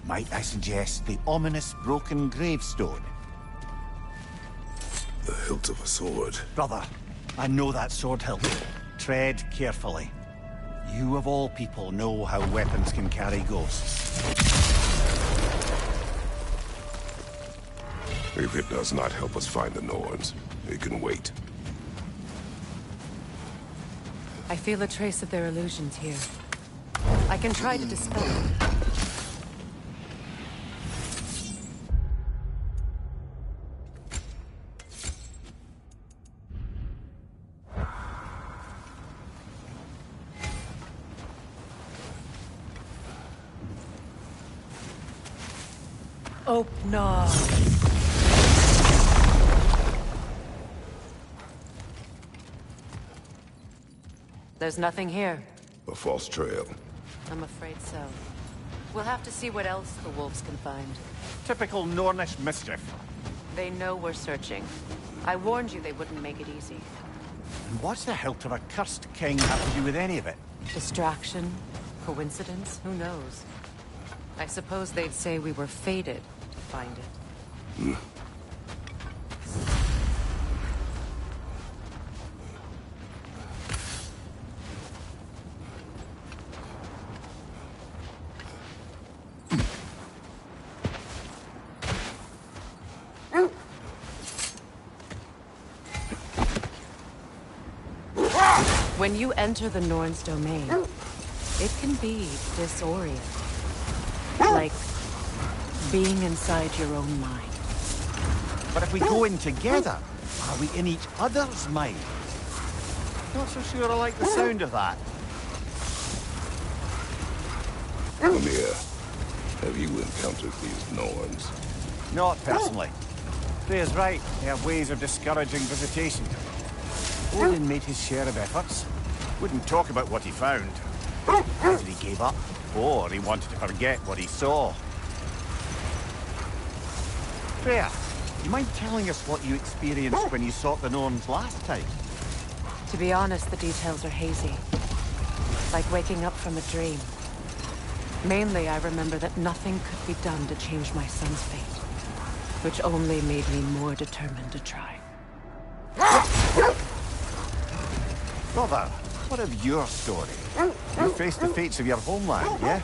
Might I suggest the ominous broken gravestone? The hilt of a sword. Brother, I know that sword hilt. Tread carefully. You of all people know how weapons can carry ghosts. If it does not help us find the Norns, it can wait. I feel a trace of their illusions here. I can try to dispel them. Open up. There's nothing here. A false trail. I'm afraid so. We'll have to see what else the wolves can find. Typical Nornish mischief. They know we're searching. I warned you they wouldn't make it easy. And what's the hilt of a cursed king have to do with any of it? Distraction? Coincidence? Who knows? I suppose they'd say we were fated to find it. When you enter the Norn's domain, it can be disorienting. Like being inside your own mind. But if we go in together, are we in each other's mind? Not so sure I like the sound of that. Lemire, have you encountered these Norns? Not personally. Freya's right. They have ways of discouraging visitation. Odin made his share of efforts. Wouldn't talk about what he found. Either he gave up, or he wanted to forget what he saw. Freya, you mind telling us what you experienced when you sought the Norns last time? To be honest, the details are hazy. Like waking up from a dream. Mainly, I remember that nothing could be done to change my son's fate. Which only made me more determined to try. Brother, what of your story? You faced the fates of your homeland, yeah?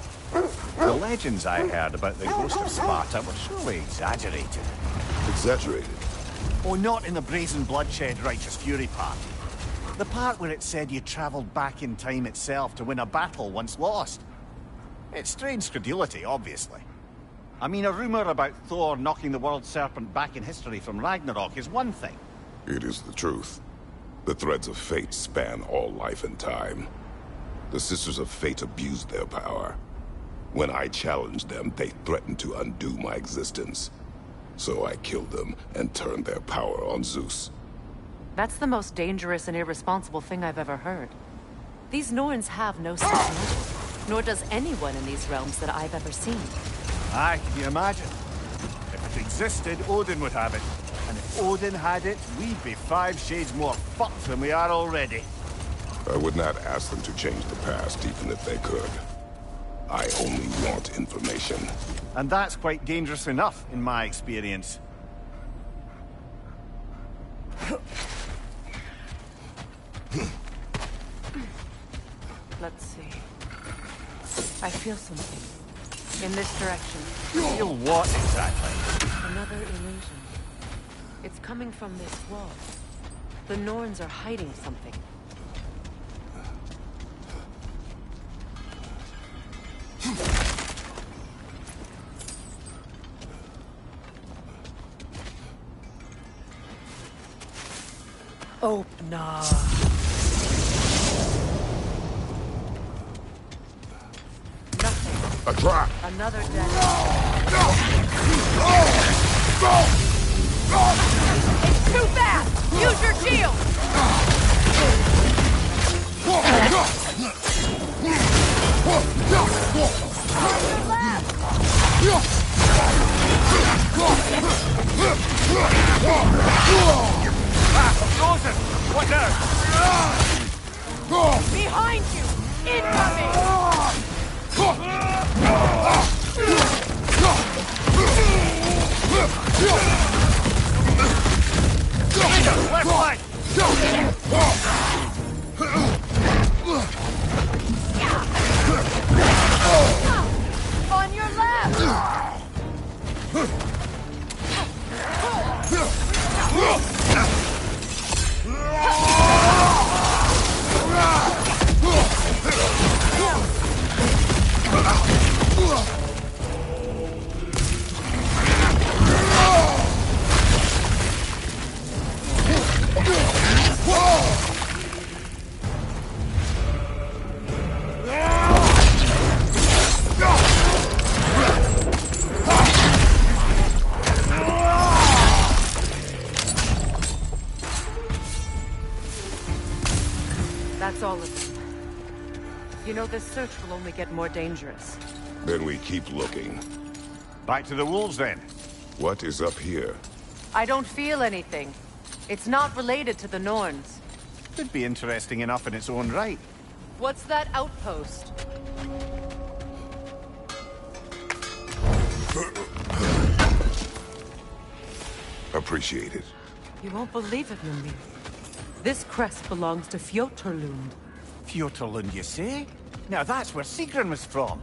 The legends I heard about the ghost of Sparta were surely exaggerated. Exaggerated. Oh, not in the brazen bloodshed righteous fury part. The part where it said you travelled back in time itself to win a battle once lost. It's strange credulity, obviously. I mean, a rumour about Thor knocking the world serpent back in history from Ragnarok is one thing. It is the truth. The threads of fate span all life and time. The Sisters of Fate abused their power. When I challenged them, they threatened to undo my existence. So I killed them and turned their power on Zeus. That's the most dangerous and irresponsible thing I've ever heard. These Norns have no such magic, nor does anyone in these realms that I've ever seen. Aye, can you imagine? If it existed, Odin would have it. And if Odin had it, we'd be 5 shades more fucked than we are already. I would not ask them to change the past, even if they could. I only want information. And that's quite dangerous enough, in my experience. Let's see. I feel something. In this direction. Feel what, exactly? Another illusion. It's coming from this wall. The Norns are hiding something. Open up. Nothing. A trap! Another dead. It's too fast! Use your shield! Frozen! What now? Behind you! Incoming! Left flank! On your left! That's all of them. You know, this search will only get more dangerous. Then we keep looking. Back to the wolves, then. What is up here? I don't feel anything. It's not related to the Norns. Could be interesting enough in its own right. What's that outpost? Appreciate it. You won't believe it, Mimir. This crest belongs to Fjoturlund. Fjoturlund, you say? Now that's where Sigrun was from.